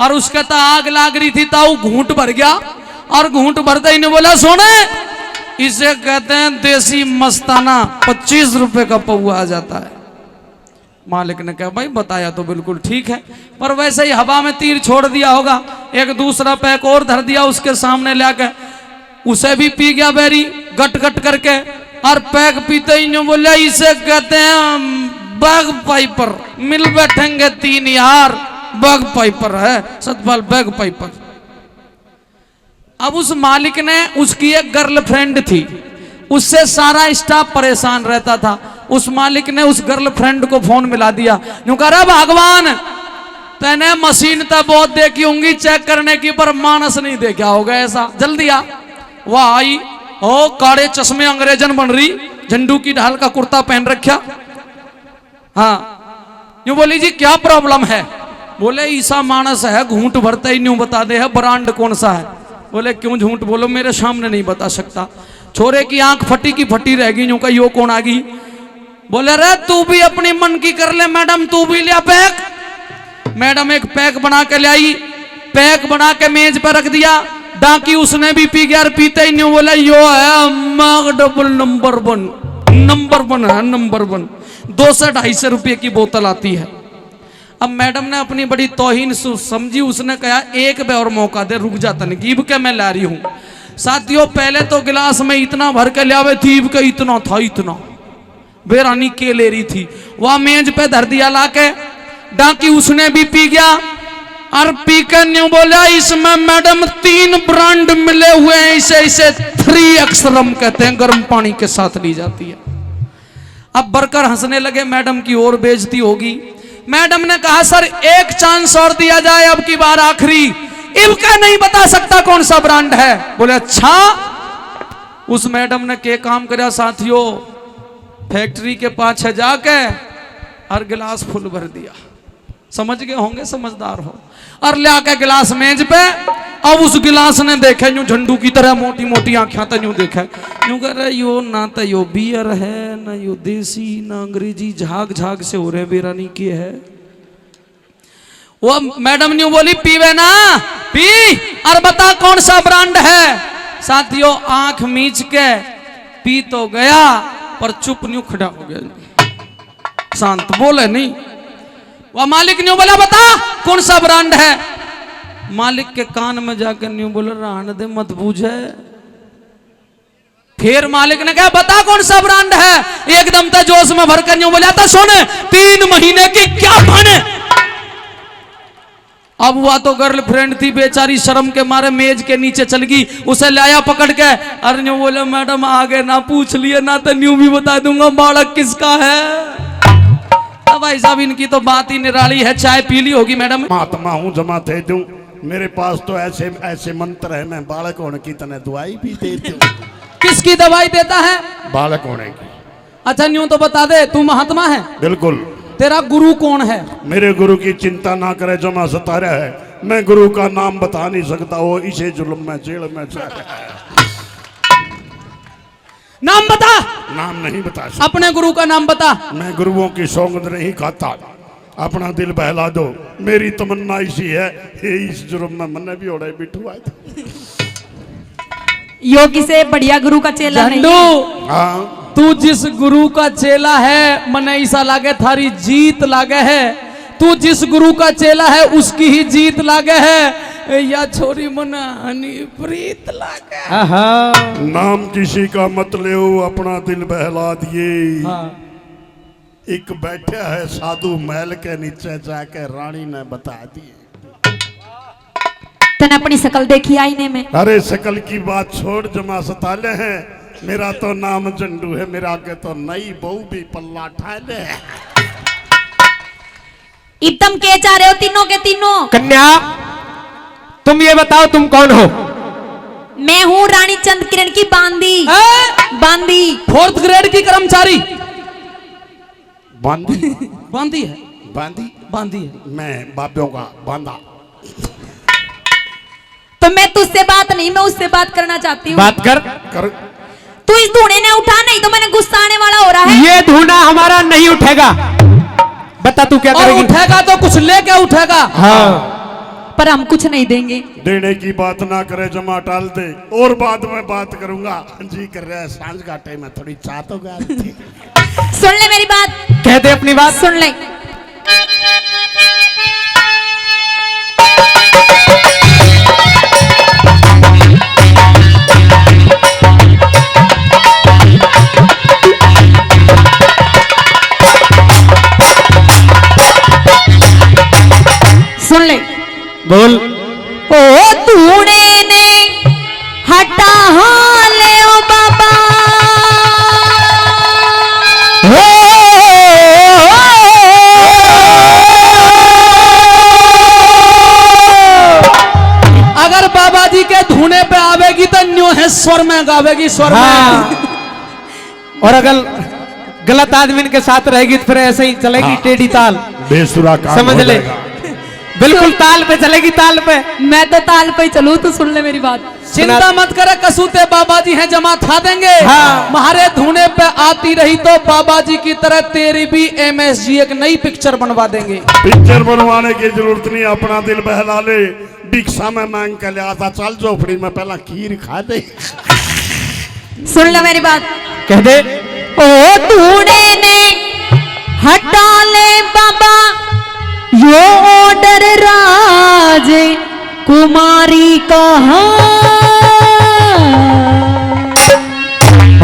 और उसके तो आग लाग रही थी, ताऊ घूंट भर गया और घूंट भरते ही ने बोला सोने इसे कहते हैं देसी मस्ताना, 25 रुपए का पौआ आ जाता है। मालिक ने कहा भाई बताया तो बिल्कुल ठीक है, पर वैसे ही हवा में तीर छोड़ दिया होगा। एक दूसरा पैक और धर दिया उसके सामने लाके, उसे भी पी गया बेरी गट गट करके, और पैक पीते ही जो बोला इसे कहते हैं बैग पाइपर, मिल बैठेंगे 3 यार, बैग पाइपर है सतपाल, बैग पाइपर। अब उस मालिक ने, उसकी एक गर्लफ्रेंड थी, उससे सारा स्टाफ परेशान रहता था। उस मालिक ने उस गर्लफ्रेंड को फोन मिला दिया, यूं कह रहा भगवान तैने मशीन तो बहुत देखी होंगी चेक करने की, पर मानस नहीं देखा होगा ऐसा, जल्दी आ। वह आई, ओ काले चश्मे अंग्रेजन बन रही, झंडू की ढाल का कुर्ता पहन रखा। हाँ यूं बोली जी क्या प्रॉब्लम है? बोले ईसा मानस है, घूंट भरते ही न्यू बता दे है ब्रांड कौन सा है। बोले क्यों झूठ बोलो, मेरे सामने नहीं बता सकता। छोरे की आंख फटी की फटी रह गई, यूं का यो कौन आ गई। बोले रे तू भी अपनी मन की कर ले मैडम, तू भी लिया पैक। मैडम एक पैक बना के ले आई, पैक बना के मेज पर रख दिया, डाकी उसने भी पी गया और पीते ही नहीं बोला यो है माग डबल नंबर 1, नंबर 1 है, नंबर 1, 200-250 रुपये की बोतल आती है। अब मैडम ने अपनी बड़ी तौहीन समझी, उसने कहा एक बे और मौका दे, रुक जा तनकीब के मैं ला रही हूं। साथियों पहले तो गिलास में इतना भर के लावे थी के इतना था, इतना बेरानी के ले रही थी, वह मेज पे धर दिया लाके, डाकी उसने भी पी गया और पी कर न्यू बोला इसमें मैडम 3 ब्रांड मिले हुए हैं, इसे 3x रम कहते हैं, गर्म पानी के साथ ली जाती है। अब बरकर हंसने लगे, मैडम की और बेइज्जती होगी। मैडम ने कहा सर एक चांस और दिया जाए, अब की बार आखिरी, इनका नहीं बता सकता कौन सा ब्रांड है। बोले अच्छा। उस मैडम ने के काम कराया साथियों, फैक्ट्री के पास जाके और गिलास फुल भर दिया, समझ गए होंगे समझदार हो, और ले आके गिलास मेज पे। अब उस गिलास ने देखे यूं झंडू की तरह मोटी मोटी आंखें तो यूं देखे, यूं कह रहे यो ना तो यो बियर है, ना यो देसी, ना अंग्रेजी, झाग झाग से हो रहे बेरानी की है। वो मैडम न्यू बोली पीवे ना पी और बता कौन सा ब्रांड है। साथियों आंख मीच के पी तो गया पर चुप न्यू खड़ा हो गया, शांत बोले नहीं। वह मालिक न्यू बोला बता कौन सा ब्रांड है। मालिक के कान में जाकर न्यू बोला रहने दे मत बूझे। फिर मालिक ने कहा बता कौन सा ब्रांड है। एकदम तो जोश में भरकर न्यू बोला था सुन 3 महीने की क्या खाने। अब वह तो गर्लफ्रेंड थी बेचारी, शर्म के मारे मेज के नीचे चल गई, उसे लाया पकड़ के। अरे न्यू बोले मैडम आगे ना पूछ लिए ना तो न्यू भी बता दूंगा बालक किसका है। अब भाई साहब इनकी तो बात ही निराली है। चाय पी ली होगी मैडम। महात्मा हूँ जमा थे दूं, मेरे पास तो ऐसे ऐसे मंत्र है, मैं बालक होने की तरह दवाई भी देती हूँ। किसकी दवाई देता है? बालक होने की। अच्छा न्यू तो बता दे तू महात्मा है? बिल्कुल। तेरा गुरु कौन है? मेरे गुरु की चिंता ना करे जमा सतारा है, मैं गुरु का नाम बता नहीं सकता, वो इसे जुल्म में जेल में नाम बता। नाम नहीं बता सकता। अपने गुरु का नाम बता। मैं गुरुओं की सौगंध नहीं खाता, अपना दिल बहला दो। मेरी तमन्ना इसी है, इस जुर्म में मन भी हो रहा है बिठू आए योगी से बढ़िया गुरु का चेला नहीं है। हाँ तू जिस गुरु का चेला है मने ऐसा लागे थारी जीत लागे है। तू जिस गुरु का चेला है उसकी ही जीत लागे है। या छोरी मना हनी प्रीत लागे। नाम किसी का मत ले अपना दिल बहला दिए। एक बैठा है साधु महल के नीचे जाके रानी ने बता दिए। तने अपनी शकल देखी आईने में? अरे शकल की बात छोड़, जमा सताले हैं। मेरा तो नाम जंडू है, मेरा आगे तो नई बहू भी पल्ला ठाले। एकदम के चाह रहे हो तीनों के तीनों? कन्या तुम ये बताओ तुम कौन हो? मैं हूँ रानी चंद किरण की बांदी। बांदी 4th ग्रेड की कर्मचारी। बांदी बांदी है। बांदी बांदी है। मैं बाबियों का बांदा। तो मैं तुझसे बात नहीं, मैं उससे बात करना चाहती हूँ। बात कर। तू इस धूने ने उठा, नहीं तो मैंने गुस्सा आने वाला हो रहा है। ये धूना हमारा नहीं उठेगा। बता तू क्या करेगी? उठेगा तो कुछ लेके उठेगा। हाँ पर हम कुछ नहीं देंगे। देने की बात ना करे, जमा टाल दे और बाद में बात करूंगा। जी कर रहा है, सांझ का टाइम है, थोड़ी चाह तो गा। सुन ले मेरी बात। कह दे अपनी बात। सुन ले। सुन ले। बोल। ओ धूने ने हटा ले ओ बाबा। अगर बाबा जी के धूने पे आवेगी तो न्यू है स्वर में गावेगी, स्वर में। और अगर गलत आदमी के साथ रहेगी तो फिर ऐसे ही चलेगी टेढ़ी ताल। बेसुरा काम समझ ले, बिल्कुल ताल पे चलेगी, ताल पे। मैं तो ताल पे चलूं, तो सुन ले मेरी बात। चिंता मत करे, कसूते बाबा जी हैं, जमा था देंगे। हाँ। हमारे धूने पे आती रही तो बाबा जी की तरह तेरी भी MSG एक नई पिक्चर बनवा देंगे। पिक्चर बनवाने की जरूरत नहीं, अपना दिल बहला ले। भिक्षा में मांग के ले आता, चल झोपड़ी में पहला खीर खा दे। सुन ले मेरी बात। कह दे। ओ धूने ने हटा ले बाबा यो ऑर्डर राज कुमारी का।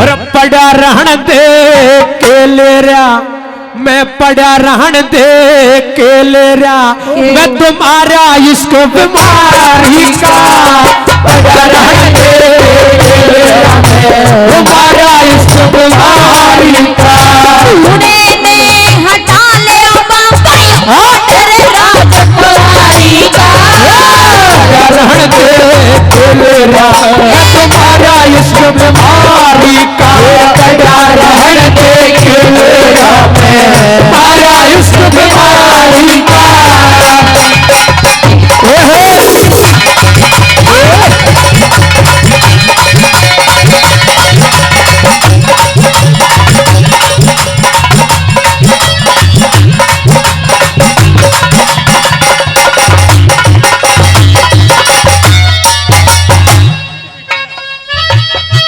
और पड़ा रहन दे के ले रहा, मैं पड़ा रहन दे के ले रहा, मैं तुम्हारा इसको बीमारी का। पड़ा रहन दे के ले रहा, मैं तुम्हारा इसको बीमारी का। धूने ने हटा ले बाबा ऑर्डर राज कुमारी का। पड़ा रहन दे के ले रहा, मैं तुम्हारा इसको बीमारी का। पड़ा रहन दे के ले रहा, मैं तुम्हारा इसको बीमारी का।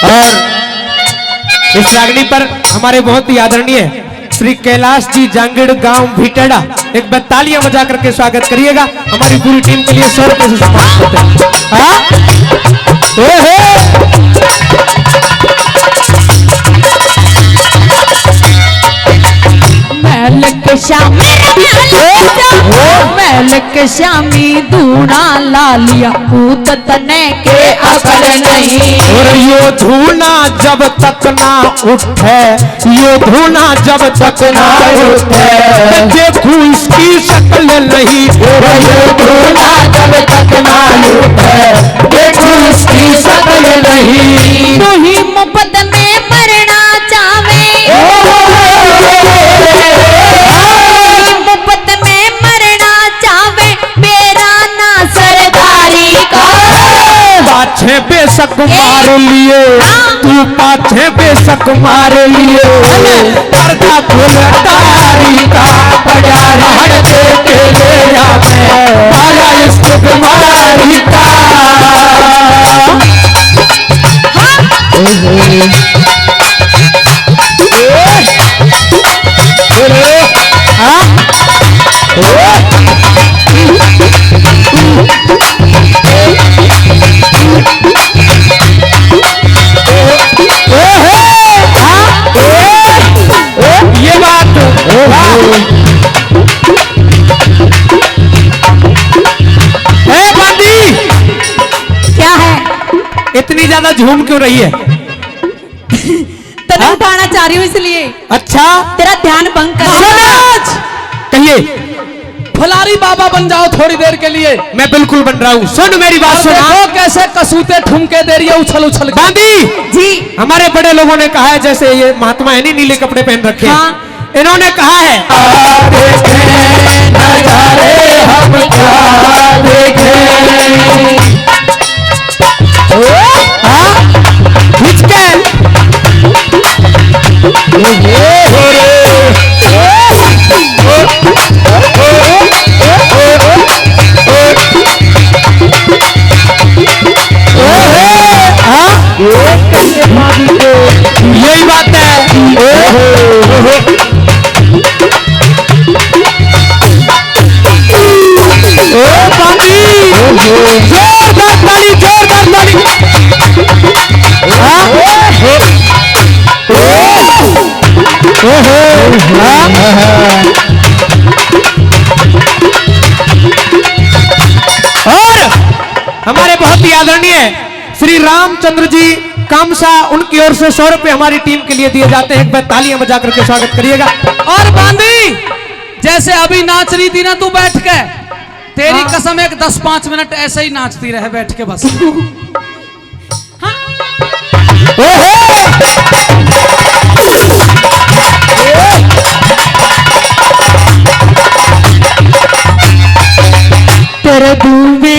और इस रागनी पर हमारे बहुत ही आदरणीय श्री कैलाश जी जांगड़ गांव भीटड़ा एक बार तालियां बजा करके स्वागत करिएगा। हमारी पूरी टीम के लिए 100 रुपए से सम्मान करते हैं। हाँ? महलक शामी धूना ला लिया, भूत तने के अकल नहीं। और यो धूना जब तक ना उठे, यो धूना जब तक ना उठे, देखू इसकी शक्ल नहीं। यो धूना जब तक ना उठे, देखू इसकी शक्ल नहीं। तू ही मुफ्त में मरना चाहे, मुफ्त में मरना चाहे, मेरा ना सरदारी का। पाछे बेशक मार लिए, तू पाछे बेशक मार लिए, पर्दा फुलकारी का। पड़ा रहन दे के ले जा, मैं मारा इसको बीमारी का। इतनी ज्यादा झूम क्यों रही है? तने उठाना चाह रही हूँ इसलिए। अच्छा तेरा ध्यान भंग कर। महाराज कहिए। फुलारी बाबा बन जाओ थोड़ी देर के लिए। मैं बिल्कुल बन रहा हूँ। सुन मेरी बात सुन। देखो कैसे कसूते ठुमके दे रही है उछल उछल के। बांदी जी हमारे बड़े लोगों ने कहा है, जैसे ये महात्मा है नहीं नीले कपड़े पहन रखे हैं, हाँ। इन्होंने कहा है यही बात है। जोरदार ताली, जोरदार ताली। और हमारे बहुत ही आदरणीय श्री रामचंद्र जी कामसा, उनकी ओर से 100 रुपए हमारी टीम के लिए दिए जाते हैं। एक बार तालियां बजा करके स्वागत करिएगा। और बांदी जैसे अभी नाच रही थी ना तू बैठ के, तेरी कसम एक 10-5 मिनट ऐसे ही नाचती रहे बैठ के बस। तेरे धूमे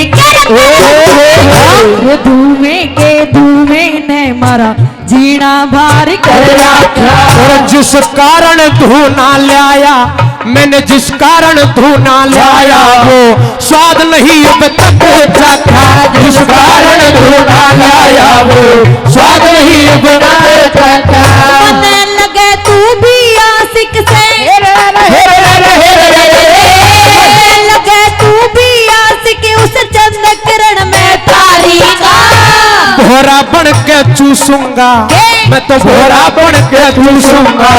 के धूमे ने मारा जीना भार कर रखा। और जिस कारण तू ना लाया, मैंने जिस कारण तू ना लाया, वो स्वाद नहीं अब तक चखा। जिस कारण तू ना लाया, वो स्वाद नहीं अब तक चखा। मन लगे तू भी आशिक से, लगे तू भी आशिक उस चंद किरण में तारी का। भोरा बन के चूसूंगा मैं तो, भोरा बन के चूसूंगा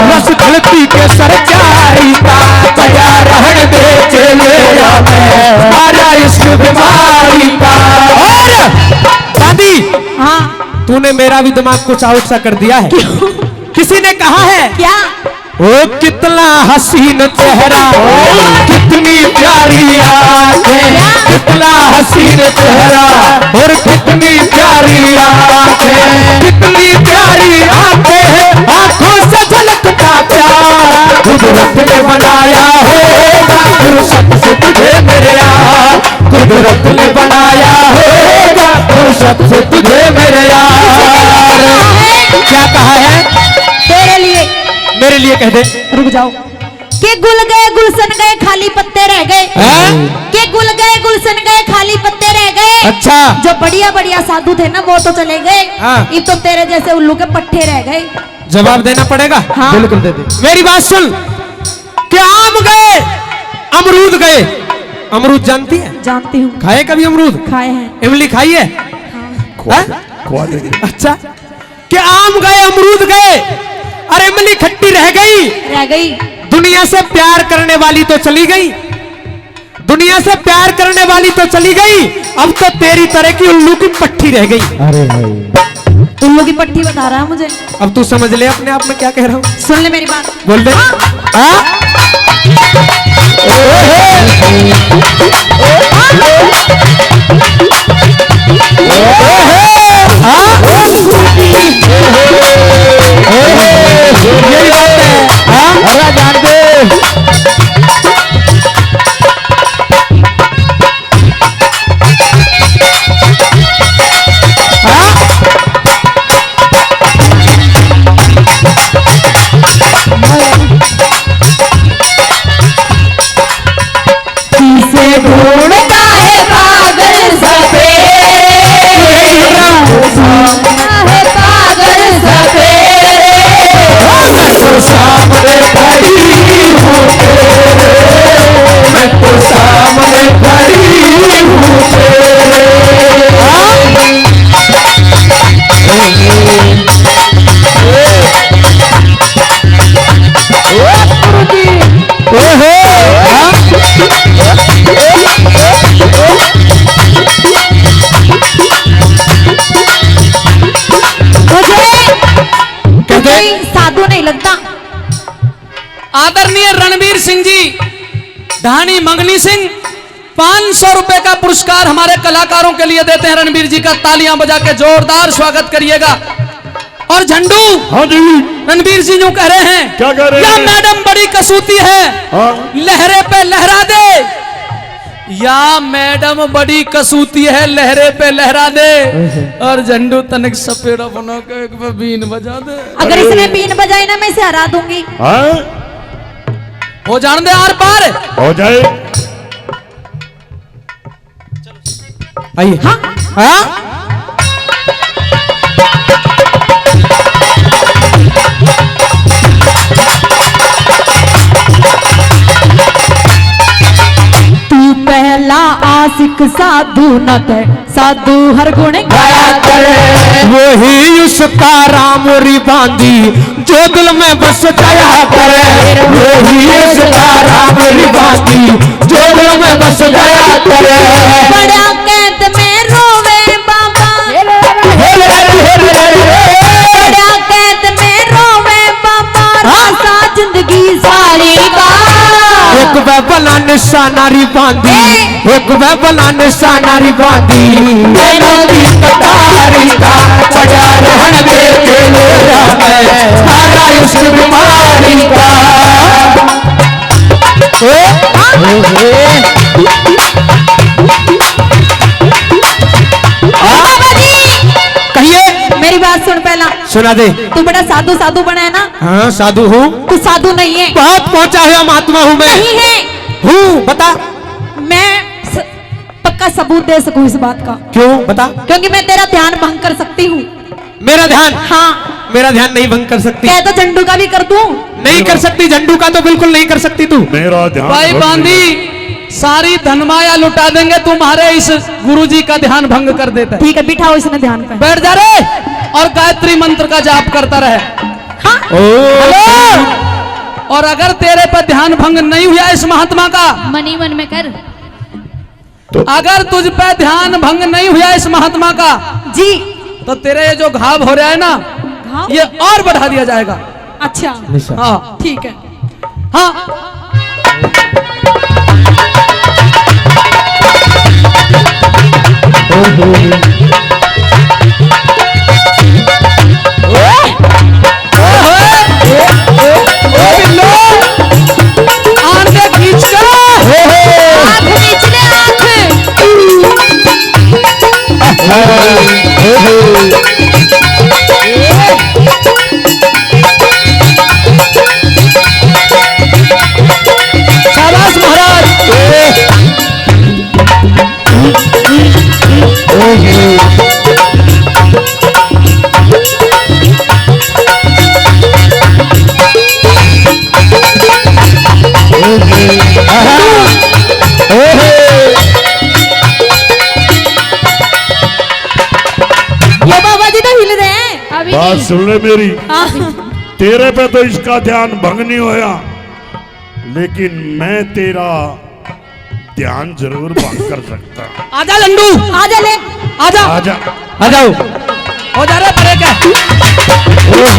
रस गलती के सरचाई का। बजा रहन दे चलेगा मैं आजा इस बीमारी का। और दादी हाँ तूने मेरा भी दिमाग कुछ आउट सा कर दिया है। किसी ने कहा है क्या? ओ कितना हसीन चेहरा, कितनी प्यारी आंखें, कितना हसीन चेहरा और कितनी प्यारी आंखें, कितनी प्यारी आंखें, आंखों से झलकता प्यार। कुदरत ने बनाया होगा फुर्सत से तुझे मेरे यार, कुदरत ने बनाया होगा फुर्सत से तुझे मेरे यार। क्या कहा है? तेरे लिए। मेरे लिए कह दे। रुक जाओ। के गुल गए गुलशन गए खाली पत्ते रह गए। के गुल गए गुलशन गए खाली पत्ते रह गए। अच्छा जो बढ़िया बढ़िया साधु थे ना वो तो चले गए, हाँ। ये तो तेरे जैसे उल्लू के पट्टे रह गए। जवाब देना पड़ेगा। हाँ। बिल्कुल दे दे। मेरी बात सुन। क्या आम गए अमरूद गए? अमरूद जानती है? जानती हूँ। खाए कभी अमरूद? खाए हैं। इमली खाई है? हाँ? अच्छा क्या आम गए अमरूद गए, अरे इमली खट्टी रह गई। रह गई। दुनिया से प्यार करने वाली तो चली गई, दुनिया से प्यार करने वाली तो चली गई, अब तो तेरी तरह की उल्लू की पट्टी रह गई। अरे भाई उल्लू की पट्टी बता रहा है मुझे। अब तू समझ ले अपने आप में क्या कह रहा हूँ। सुन ले मेरी बात। बोल दे। यही बात है। हाँ जान दे। ढूंढता है पागल सफेद, है पागल सफेद। मैं तो सामने खड़ी हूँ तेरे, मैं तो सामने खड़ी हूँ तेरे। आदरणीय रणवीर सिंह जी ढाणी मंगनी सिंह 500 रुपए का पुरस्कार हमारे कलाकारों के लिए देते हैं। रणवीर जी का तालियां बजा के जोरदार स्वागत करिएगा। और झंडू, हाँ जी, रणवीर जी यूं कह रहे हैं, क्या कह रहे हैं? या मैडम बड़ी कसूती है, हाँ? लहरे पे लहरा दे। या मैडम बड़ी कसूती है, लहरे पे लहरा दे। और झंडू तनिक सपेरा बना के एक पे बीन बजा दे। अगर इसने बीन बजाई ना मैं इसे हरा दूंगी। हाँ? हो जान दे आर पार। हो जाए। आइए। हाँ हाँ पहला आशिक साधु न थे, साधु हर गुण गाया करे। वही उसका रामोरी बांधी जो दिल में बस गया करे। वही उसका रामोरी बांधी जो दिल में बस गया करे। बड़ा कैद में रोवे बाबा, बड़ा कैद में रोवे बाबा, रासा जिंदगी सारी का। एक बला निशानारी बांधी, एक बला निशानारी बांधी, नैनों की कटारी का बजा रहन दे के मेरा मैं सारा इस बीमारी का। कहिए मेरी बात सुन पहला। सुना दे। तू बड़ा साधु साधु बना है ना? हाँ साधु हूँ। तू साधु नहीं है। बहुत पहुंचा हुआ महात्मा हूँ मैं। नहीं है। हूँ, बता। मैं पक्का सबूत दे सकूं इस बात का। क्यों बता? क्योंकि मैं तेरा ध्यान भंग कर सकती हूँ। मेरा ध्यान? हाँ। मेरा ध्यान नहीं भंग कर सकती। कह तो झंडू का भी कर दूं? नहीं कर सकती, झंडू का तो बिल्कुल नहीं कर सकती तू। मेरा ध्यान भाई भंग बांधी सारी धनमाया लुटा देंगे, तुम्हारे इस गुरुजी का ध्यान भंग कर देता है। ठीक है, बिठाओ इसने ध्यान पे। बैठ जा रे और गायत्री मंत्र का जाप करता रहे। हाँ? हेलो। और अगर तेरे पर ध्यान भंग नहीं हुआ इस महात्मा का, मनी मन में कर। अगर तुझ पे ध्यान भंग नहीं हुआ इस महात्मा का जी, तो तेरे ये जो घाव हो रहा है ना, घाव? ये और बढ़ा दिया जाएगा। अच्छा हाँ ठीक है। हाँ। शाबाश महाराज। ये बाबा जी तो हिल रहे हैं। अभी बात नहीं। सुन ले मेरी। हाँ। तेरे पे तो इसका ध्यान भंग नहीं होया, लेकिन मैं तेरा ध्यान जरूर भंग कर सकता। आजा लंडू, आजा ले। आजा। आजा। आ जाओ। हो जा रहे परे क्या? ये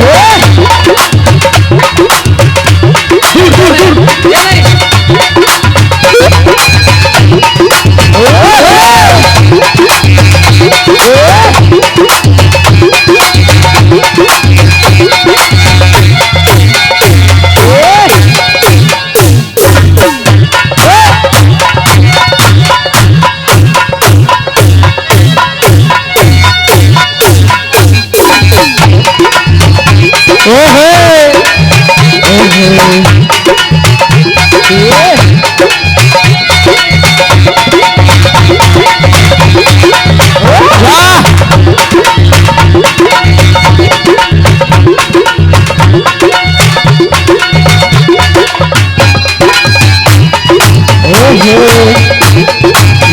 नहीं।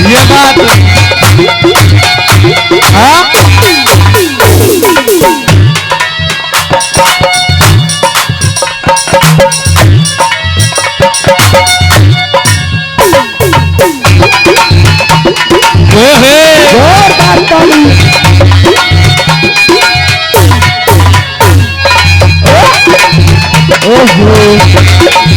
ये बात जोरदार ताली। ओहो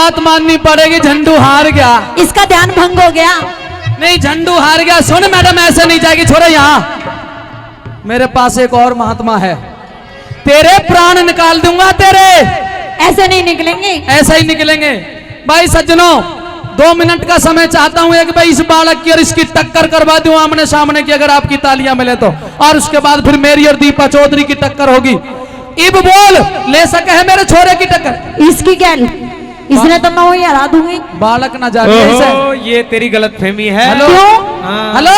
बात माननी पड़ेगी, झंडू हार गया। इसका ध्यान भंग हो गया। नहीं, झंडू हार गया। सुन मैडम, ऐसे नहीं जाएगी, छोड़ो यहाँ। मेरे पास एक और महात्मा है, तेरे प्राण निकाल दूंगा तेरे। ऐसे नहीं निकलेंगे। ऐसा ही निकलेंगे। भाई सज्जनों, 2 मिनट का समय चाहता हूं एक भाई इस बालक की और इसकी टक्कर करवा दूं आमने सामने की, अगर आपकी तालियां मिले तो। और उसके बाद फिर मेरी और दीपा चौधरी की टक्कर होगी। इब बोल, ले सके है मेरे छोरे की टक्कर? इसकी क्या, इसने तो मैं वही हरा दूंगी। बालक ना जानिए इसे। ये तेरी गलतफहमी है। हेलो हाँ। हेलो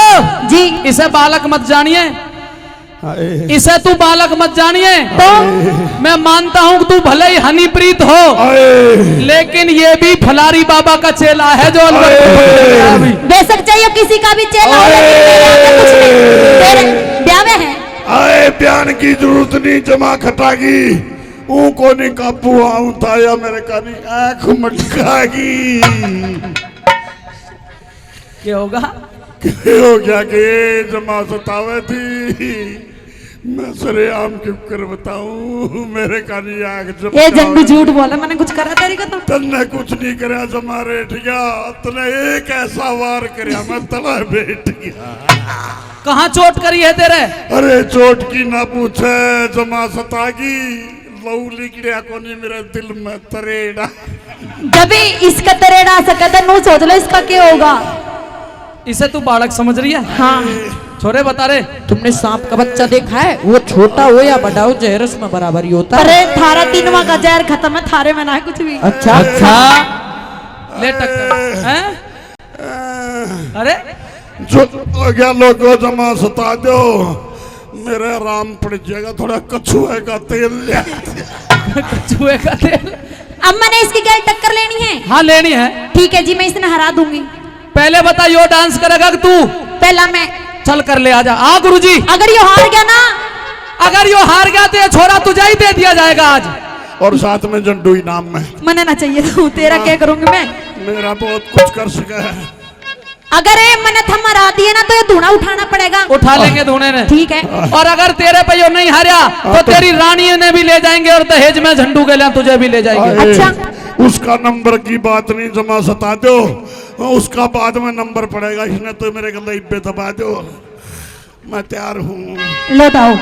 जी, इसे बालक मत जानिए, इसे तू बालक मत जानिए। तो मैं मानता हूं कि तू भले ही हनीप्रीत हो, लेकिन ये भी फलारी बाबा का चेला है जो बेशक चाहिए किसी का भी चेला हो, लेकिन कुछ नहीं, तेरे ब्याह में है। आए बयान की जरूरत नहीं, जमा खटागी ऊ को नहीं काबू आऊं था या मेरे का नहीं आंख मटकागी। क्या होगा? हो गया कि जमा सतावे थी, मैं सरेआम क्यों कर बताऊं, मेरे का नहीं आंख ये झंडू झूठ बोला, मैंने कुछ करा तेरी को? तो तन्ने कुछ नहीं करया जमा रेट गया, तने एक ऐसा वार करया मैं तला बैठ गया। कहाँ चोट करी है तेरे? अरे चोट की ना पूछे जमा सतागी, लहू लिखड़िया को नहीं मेरे दिल में तरेड़ा। जब भी इसका तरेड़ा सका था, नू सोच लो इसका क्या होगा। इसे तू बालक समझ रही है? हाँ, छोरे बता रहे, तुमने सांप का बच्चा देखा है? वो छोटा हो या बड़ा हो, जहर उसमें बराबर ही होता है। अरे थारा 3वां का जहर खत्म है, थारे में ना है कुछ भी। अच्छा अच्छा ले टक्कर हैं? अरे जो हो गया लोगों जमा सता दो, मेरे आराम पड़ जाएगा, थोड़ा कछुए का तेल ले। कछुए का तेल? अब मैंने इसकी क्या टक्कर लेनी है? हाँ लेनी है। ठीक है जी, मैं इसने हरा दूंगी। पहले बता, यो डांस करेगा कि तू? पहला मैं। चल कर ले, आजा। आ गुरुजी, अगर ये हार गया ना, अगर यो हार गया तो ये छोरा तुझे ही दे दिया जाएगा आज। और साथ में झंडू इनाम में। मना ना चाहिए तो तेरा क्या करूंगी मैं? मेरा बहुत कुछ कर सका है। अगर ये मैंने थम हरा दिए ना, तो ये धूना उठाना पड़ेगा। उठा लेंगे धूने ने। ठीक है। और अगर तेरे पे यो नहीं हारा तो तेरी रानी ने भी ले जाएंगे और दहेज में झंडू के लिए तुझे भी ले जाएंगे। अच्छा, उसका नंबर की बात नहीं, जमा सता दो, उसका बाद में नंबर पड़ेगा। इसने तो मेरे गले इब्बे दबा दो, मैं तैयार हूँ। लौटाओ।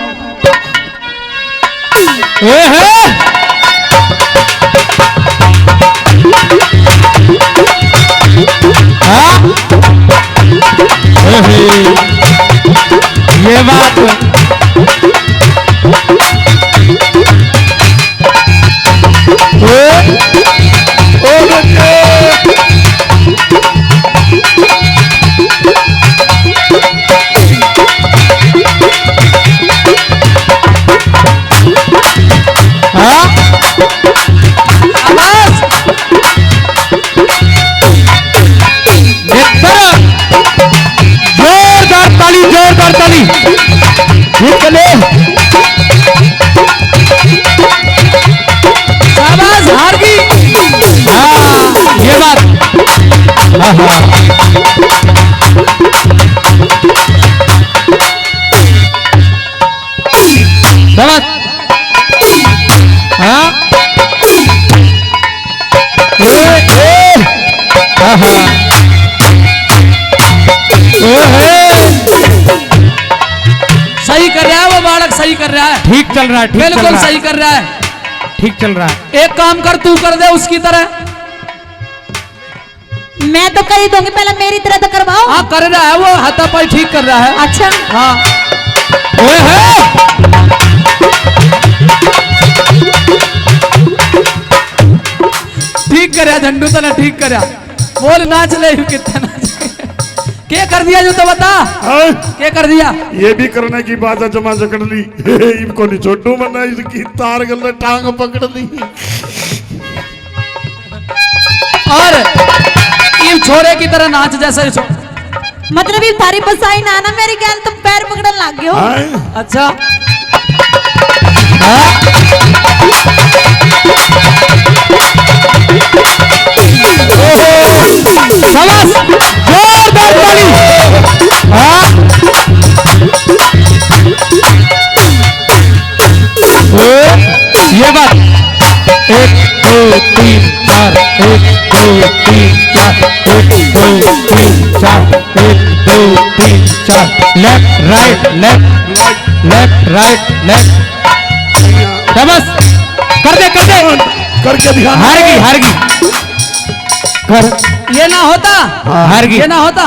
ये बात जोरदार ताली। शाबाश, हार गई। हाँ, ये बात। हाँ हाँ। बात। हाँ। हाँ हाँ। सही कर रहा है वो बालक, सही कर रहा है। ठीक चल रहा है, ठीक चल बिल्कुल रहा है, सही कर रहा है। ठीक चल रहा है। एक काम कर, तू कर दे उसकी तरह। मैं तो कर ही दूंगी, पहले मेरी तरह तो करवाओ। हाँ कर रहा है वो, हाथापाई ठीक कर रहा है। अच्छा, हाँ ठीक कर झंडू तो ना ठीक कर। बोल नाच ले, कितना नाच क्या कर दिया जो तो बता। क्या कर दिया? ये भी करने की बात है, जमा जकड़ ली। इनको नहीं छोटू बना, इसकी तार गले टांग पकड़ ली। और ये छोरे की तरह नाच जैसे मतलब ये थारी बसाई ना ना मेरी गैल, तुम पैर पकड़न लग गए हो। अच्छा जोरदार ताली। हाँ। ये बात। 1 2 3 4 1 2 3 4 1 2 3 4 1 2 3 4 left right left left right left बस कर दे करके दिखा। हार गई कर ये ना होता, हार गई ये ना होता।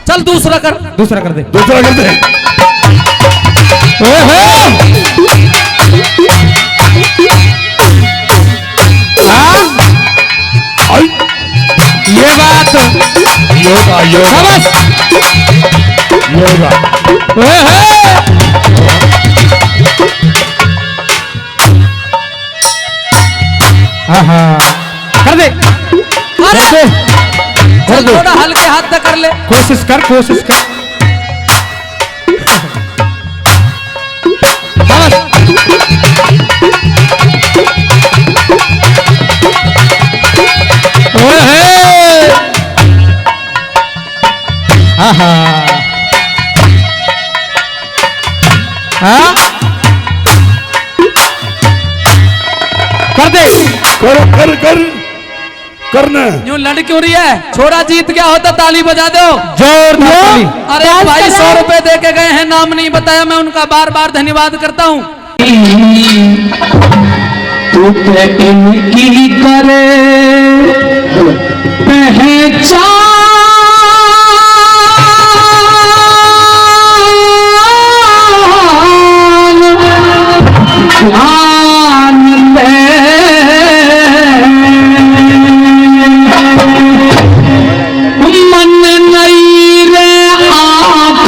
चल दूसरा कर दे। दूसरा कर दे। ओहो हाँ आई, ये बात योगा बस योगा। ओहो हाँ कर दे अरे कर दे थोड़ा हल्के हाथ से कर ले। कोशिश कर बस ओहे आहा हाँ कर दे करना। यूं लड़ क्यों रही है? छोरा जीत गया होता ताली बजा दो। जोरदार ताली। अरे भाई 100 रुपए दे के गए हैं, नाम नहीं बताया, मैं उनका बार बार धन्यवाद करता हूँ। तू इनकी करे पहचान मन नहीं रे आँख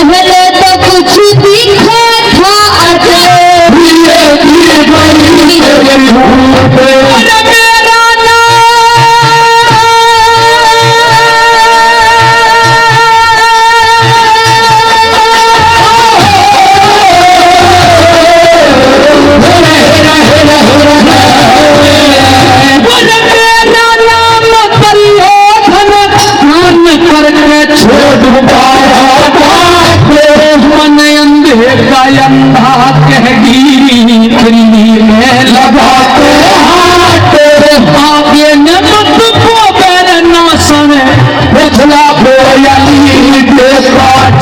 पहले तो कुछ दिखा था अंधा कह गिरी में लगाते हाथ आगे नमक को बैर ना सने उछला बोयाली के काट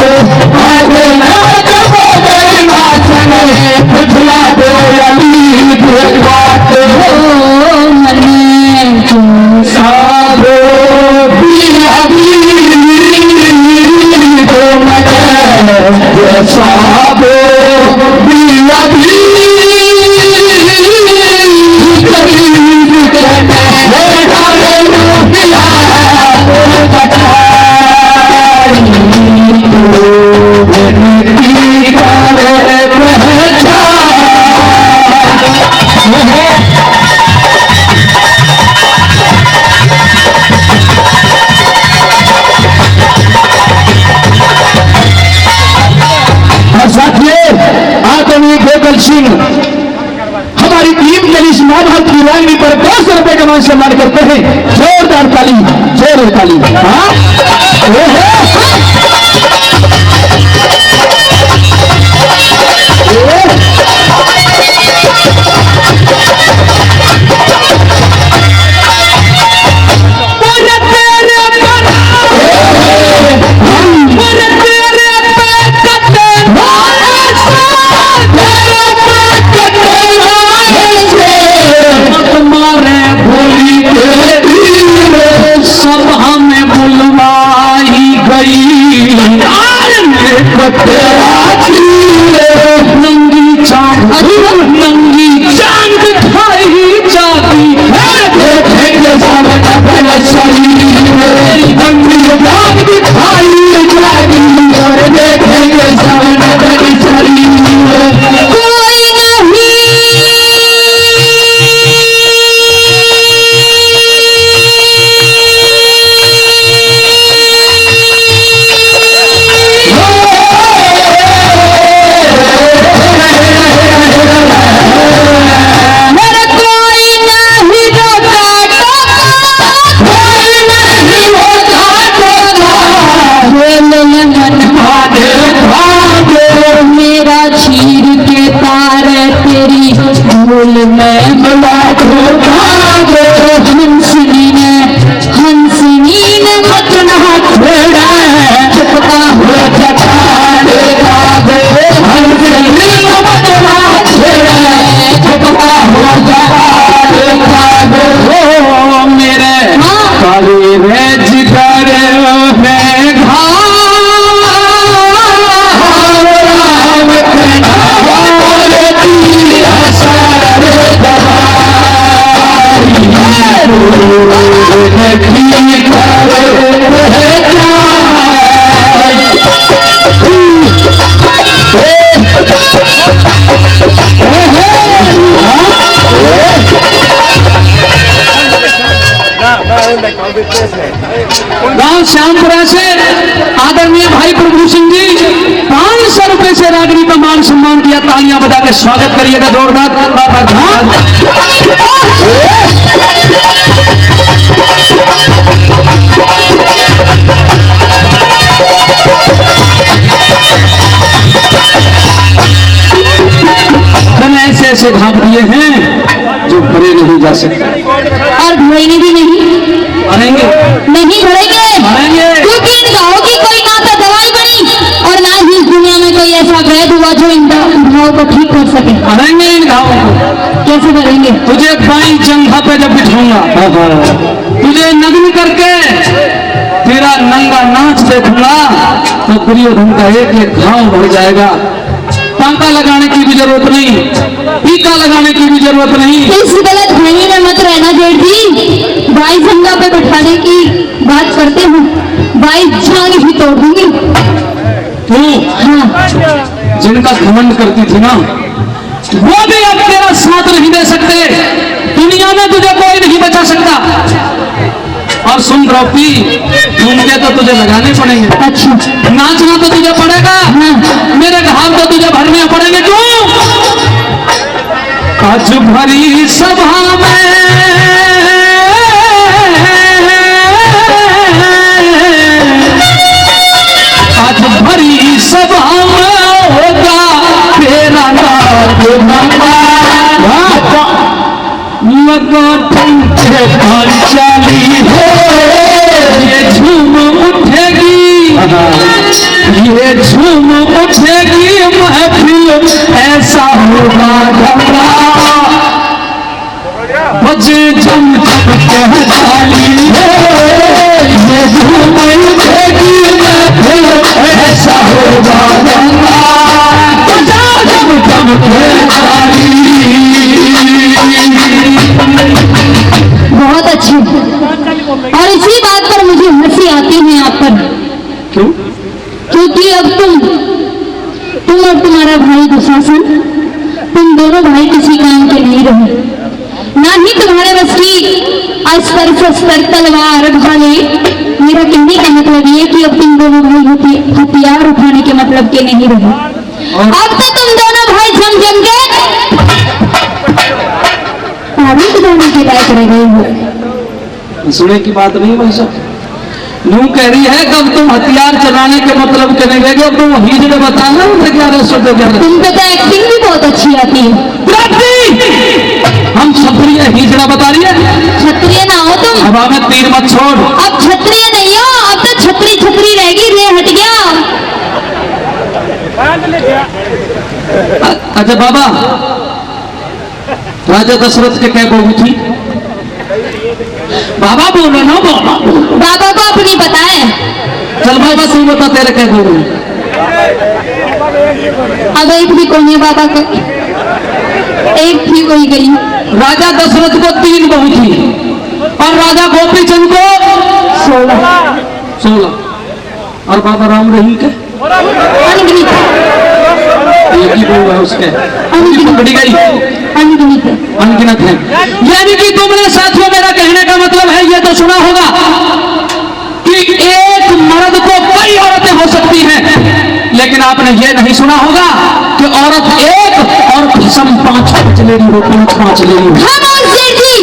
आगे नमक को बैर ना सने उछला बोयाली के काट मने सालो बिया तो मने साबो बिया हमारी टीम के लिए महाभारत की रैली पर 200 रुपए का मान सम्मान करते हैं। जोरदार ताली, जोरदार ताली। हाँ गई नंगी चांद दिखाई जाती देखेंगे नंगी चांद दिखाई जाती देखेंगे कोई मेरा चीर के पार तेरी भूल में मिला हंसनी ने मत ना छेड़ा चुपका हो मेरे काले जिगर में गांव श्यामपुरा से आदरणीय भाई प्रभु सिंह जी 500 रुपए से रागनी का मान सम्मान किया। तालियां बजा के स्वागत करिएगा जोरदार। ऐसे ऐसे घाव दिए हैं जो भरे नहीं जा सकते और भरेंगे भी नहीं भरेंगे नहीं भरेंगे क्योंकि इन घावों की कोई ना तो दवाई बनी और ना ही इस दुनिया में कोई ऐसा वैद्य हुआ जो इन घावों को ठीक कर सके। भरेंगे इन घावों को कैसे भरेंगे? तुझे बाई जंघा पे जब बिठाऊंगा तुझे नग्न करके तेरा नंगा नाच देखूंगा तो दुर्योधन का एक एक घाव भर जाएगा। टांका लगाने की भी जरूरत नहीं, टीका लगाने की भी जरूरत नहीं। इस गलत फहमी में मत रहना जेठ जी। भाई जंगा पे बैठाने की बात करते हो, भाई जान ही तोड़ दूंगी। तू हाँ जिनका घमंड करती थी ना वो भी अब तेरा साथ नहीं दे सकते। दुनिया में तुझे कोई नहीं बचा सकता। और सुन द्रौपदी झुमके तो तुझे लगाने पड़ेंगे। अच्छा नाचना तो तुझे पड़ेगा। मेरे घाव तो तुझे भरने पड़ेंगे। क्यों? आज भरी सभा में आज भरी सभा में होगा तेरा नाम लगा तुमसे पांचाली हो ये झूम उठेगी ये झूम उठेगी महफिल ऐसा होगा गंगा बजे झम झम कहताली हो ये झूम उठेगी महफिल ऐसा होगा गंगा बजा झम झम कहताली। बहुत अच्छी। और इसी बात पर मुझे हंसी आती है आप पर। क्यों? क्योंकि अब तुम और तुम्हारा भाई दुशासन तुम दोनों भाई किसी काम के नहीं रहे। ना ही तुम्हारे बस की अस्तर शस्त्र तलवार भाले। मेरा कहने का मतलब ये कि अब तुम दोनों भाई हथियार उठाने के मतलब के नहीं रहे। अब तो तुम दोनों भाई जम के तारीफ देने के लायक रह गए हो। सुने की बात नहीं भाई साहब। नू कह रही है कब तुम हथियार चलाने के मतलब के नहीं गए। अब तुम हिजड़े बताना 1111। तुम पे तो एक्टिंग भी बहुत अच्छी आती है। हम क्षत्रिय हिजड़ा बता रही है। क्षत्रिय ना हो तुम। हवा में तीर मत छोड़। अब क्षत्रिय नहीं हो, अब तो छत्री रहेगी। रे हट गया। अच्छा बाबा राजा दशरथ के क्या बहू थी? बाबा बोलो ना बाबा। बाबा को अपनी पता है। चल बाबा तू बता तेरे क्या दूर अब एक भी कोई है बाबा का, एक भी कोई गई। राजा दशरथ को 3 बहू थी और राजा गोपीचंद को 16 और बाबा राम रहीम के अनगिनत एक ही बहू है उसके, पकड़ी गई अनगिनत है। अनगिनत है। यानी कि तुमने साथियों, मेरा कहने का मतलब है ये तो सुना होगा कि एक मर्द को कई औरतें हो सकती हैं, लेकिन आपने ये नहीं सुना होगा कि औरत एक और भस्म 5 ले रही हो, 5 ले रही हो। खामोश सेठ जी,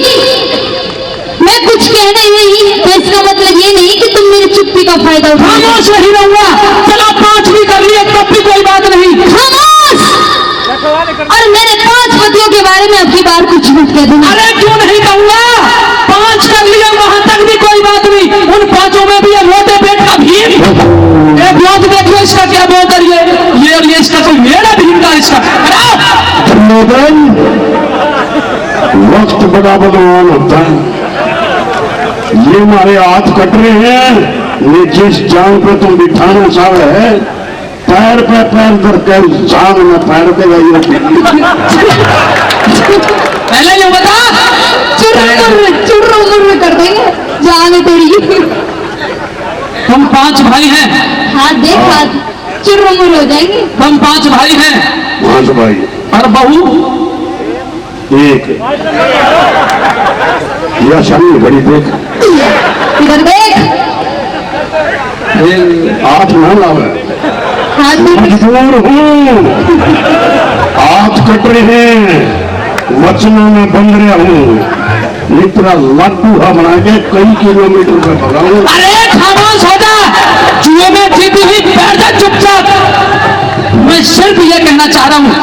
मैं कुछ कह नहीं, तो इसका मतलब ये नहीं कि तुम मेरी चुप्पी का फायदा उठा। खामोश नहीं रहूंगा, चलो 5 भी कर लिए तब भी कोई बात नहीं। खामोश। और मेरे 5 पतियों के बारे में अबकी बार कुछ मत कह देना। अरे क्यों नहीं कहूंगा, 5 कर लिया वहां तक भी कोई बात नहीं। उन 5 में भी ये मोटे पेट का भीम, एक बात देखो इसका क्या बोल कर ये और ये इसका कोई मेरा भीम का इसका। वक्त बड़ा बलवान होता है। ये हमारे हाथ कट रहे हैं, ये जिस जान पे तुम बिठाना चाह रहे हैं, पैर पे पैर धर के जान में पैर देगा ये। पहले ये बता, चुर्र कर देंगे जाने तेरी। हम 5 भाई हैं। हाथ देख, हाथ चुर्र हो जाएंगे। हम 5 भाई हैं 5 भाई और बहू एक। यह शामी घड़ी देख, इधर देख, 8 ना लावे, हाथ देख। मजबूर हूँ, हाथ कट रहे हैं, वचनों में बंध रहा हूँ, नित्रा लाटू बना के कई किलोमीटर पे भगाऊं। अरे खामोश हो जा, जुए में जीती हुई बैठ जा चुपचाप। मैं सिर्फ ये कहना चाह रहा हूँ,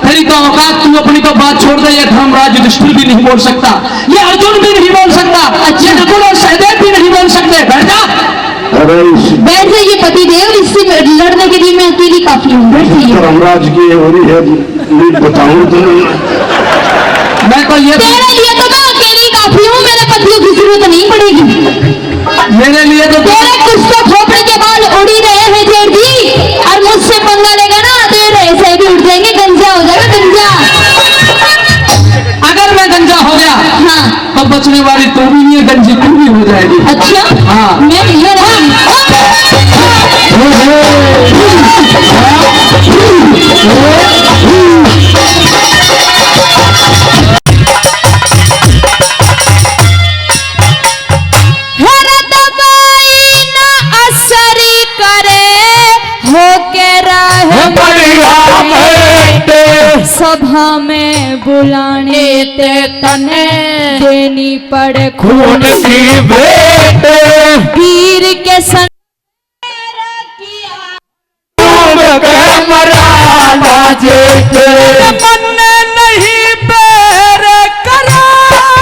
तेरी तो औकात, तू अपनी तो बात छोड़ दे, ये धर्मराज युधिष्ठिर भी नहीं बोल सकता, ये अर्जुन भी नहीं बोल सकता, ये नकुल और सहदेव भी नहीं बोल सकते। बैठ जा, अरे बैठ जाइए पति देव, इससे लड़ने के लिए मैं अकेली काफी हूँ। बैठ जाइए। धर्मराज की हो रही है, मैं बताऊं तो मैं तो ये तेरे लिए तो मैं अकेली काफी हूँ, मेरे पतियों की जरूरत नहीं पड़ेगी। मेरे लिए तो तेरे कुछ तो खोपड़े के बाल उड़ ही रहे हैं जेठ जी, और मुझसे पंगा लेगा ना तो ये ऐसे भी उड़ जाएंगे, गंजा हो जाएगा गंजा। अगर मैं गंजा हो गया हाँ। तो बचने वाली तू भी नहीं है, गंजी तू भी हो जाएगी। अच्छा हाँ। मैं ये सभा में बुलाने ते तने देनी पड़े खून की भेंट, वीर के संग मराना जेठ, मन नहीं पैर करा,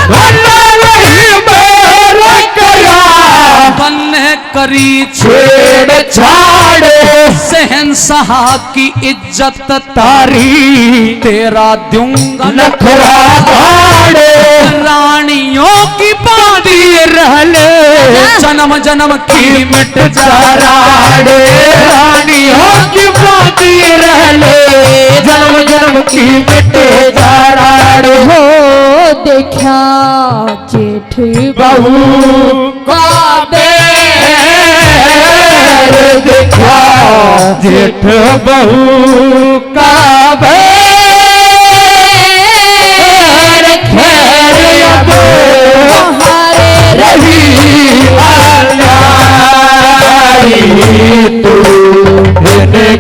नहीं मेरा करा, बन करी छेड़ छाड़, शहंशाह की इज्जत तारी तेरा दूंगा नखरा धाड़े, रानियों की बांधी रहले जन्म जन्म की मिट जाराड़े, रानियों की बाती रहले जन्म जन्म की मिट जाराड़े। हो देखा जेठ बहू का देखा जेठ बहू का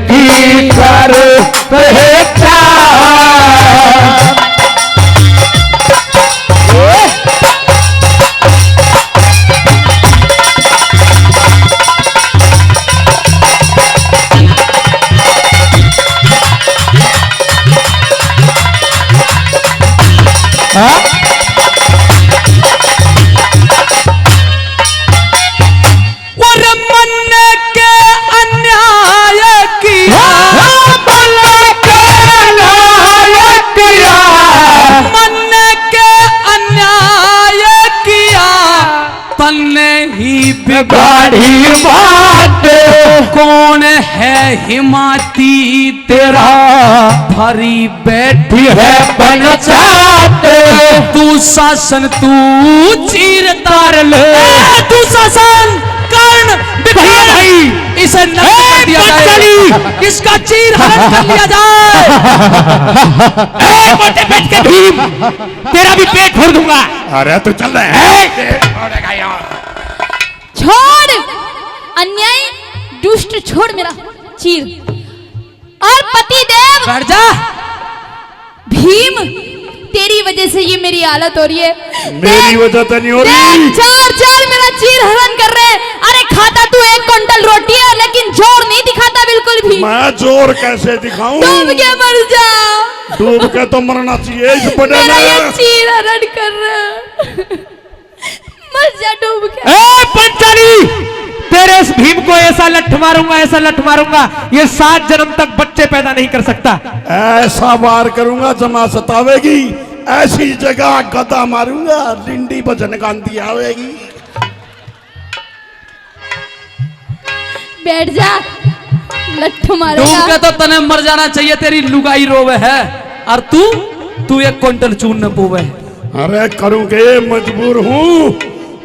की कर पहचान। बिगाड़ी बात है हिमाती तेरा भरी बैठी है पंचाते, तू शासन तू चीर तार ले, तू शासन कर्ण भाई इसे नष्ट कर दिया जाए, इसका चीर हरण कर लिया जाए। मोटे पेट के भीम, तेरा भी पेट फोड़ दूंगा। अरे तू चल रहा है छोड़ अन्याय दुष्ट, छोड़ मेरा चीर। और पतिदेव बैठ जा। भीम, तेरी वजह से ये मेरी हालत हो रही है। मेरी वजह तो नहीं हो रही। चार चार मेरा चीर हरण कर रहे हैं। अरे खाता तू 1 क्विंटल रोटी है, लेकिन जोर नहीं दिखाता बिल्कुल भी। मैं जोर कैसे दिखाऊं? डूब के मर जा। डूब के तो मरना चाहिए इस बड़े मेरा ये में। चीर हरण कर रहा है। मर जा डूब के। पंचाली, तेरे इस भीम को ऐसा लठ मारूंगा, ऐसा लठ मारूंगा, ये 7 जन्म तक बच्चे पैदा नहीं कर सकता। ऐसा वार करूंगा जमा सतावेगी, ऐसी जगह गदा मारूंगा लिंडी भजन गांधी आवेगी। बैठ जा, लठ डूब मारेगा। के तो तने मर जाना चाहिए, तेरी लुगाई रोवे है, और तू 1 क्विंटल चून न पोवे। अरे करूंगे, मजबूर हूँ।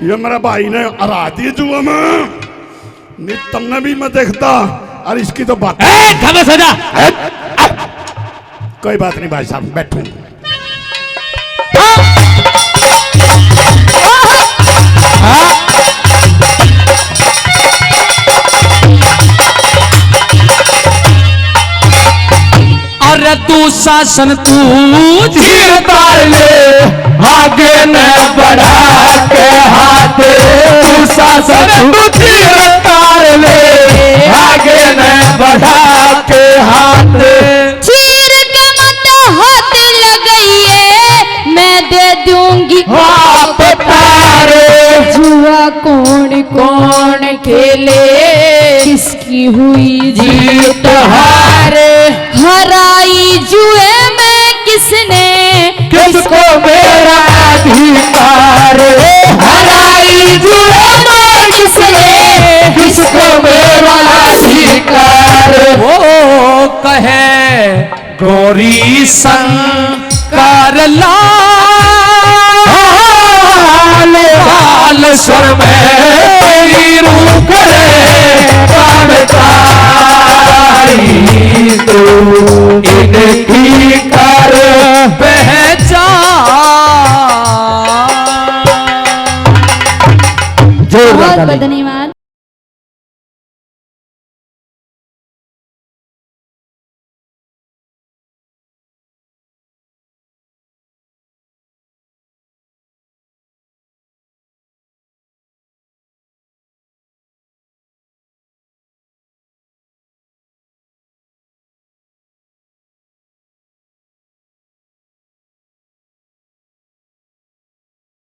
ये मेरा भाई ने हरा दी जुआ में, नहीं तुमने भी मैं देखता। और इसकी तो बात खामोश हो जा। कोई बात नहीं भाई साहब, बैठूं। अरे तू शासन तू चीर तार ले, आगे न बढ़ा के हाथ, तू शासन तू चीर तार ले, आगे न बढ़ा के हाथ। चीर के मत हाथ लगाइए, मैं दे दूंगी आप तारे, जुआ कौन कौन खेले, किसकी हुई जीत हार। हराई जुए में किसने, किसको मेरा अधिकार, हराई जुए में किसने, किसको मेरा अधिकार। वो कहे गौरी शंकर लाल लाल स्वर में रूह करे पावतारी, तू इनकी कर पहचान। बहुत बहुत धन्यवाद।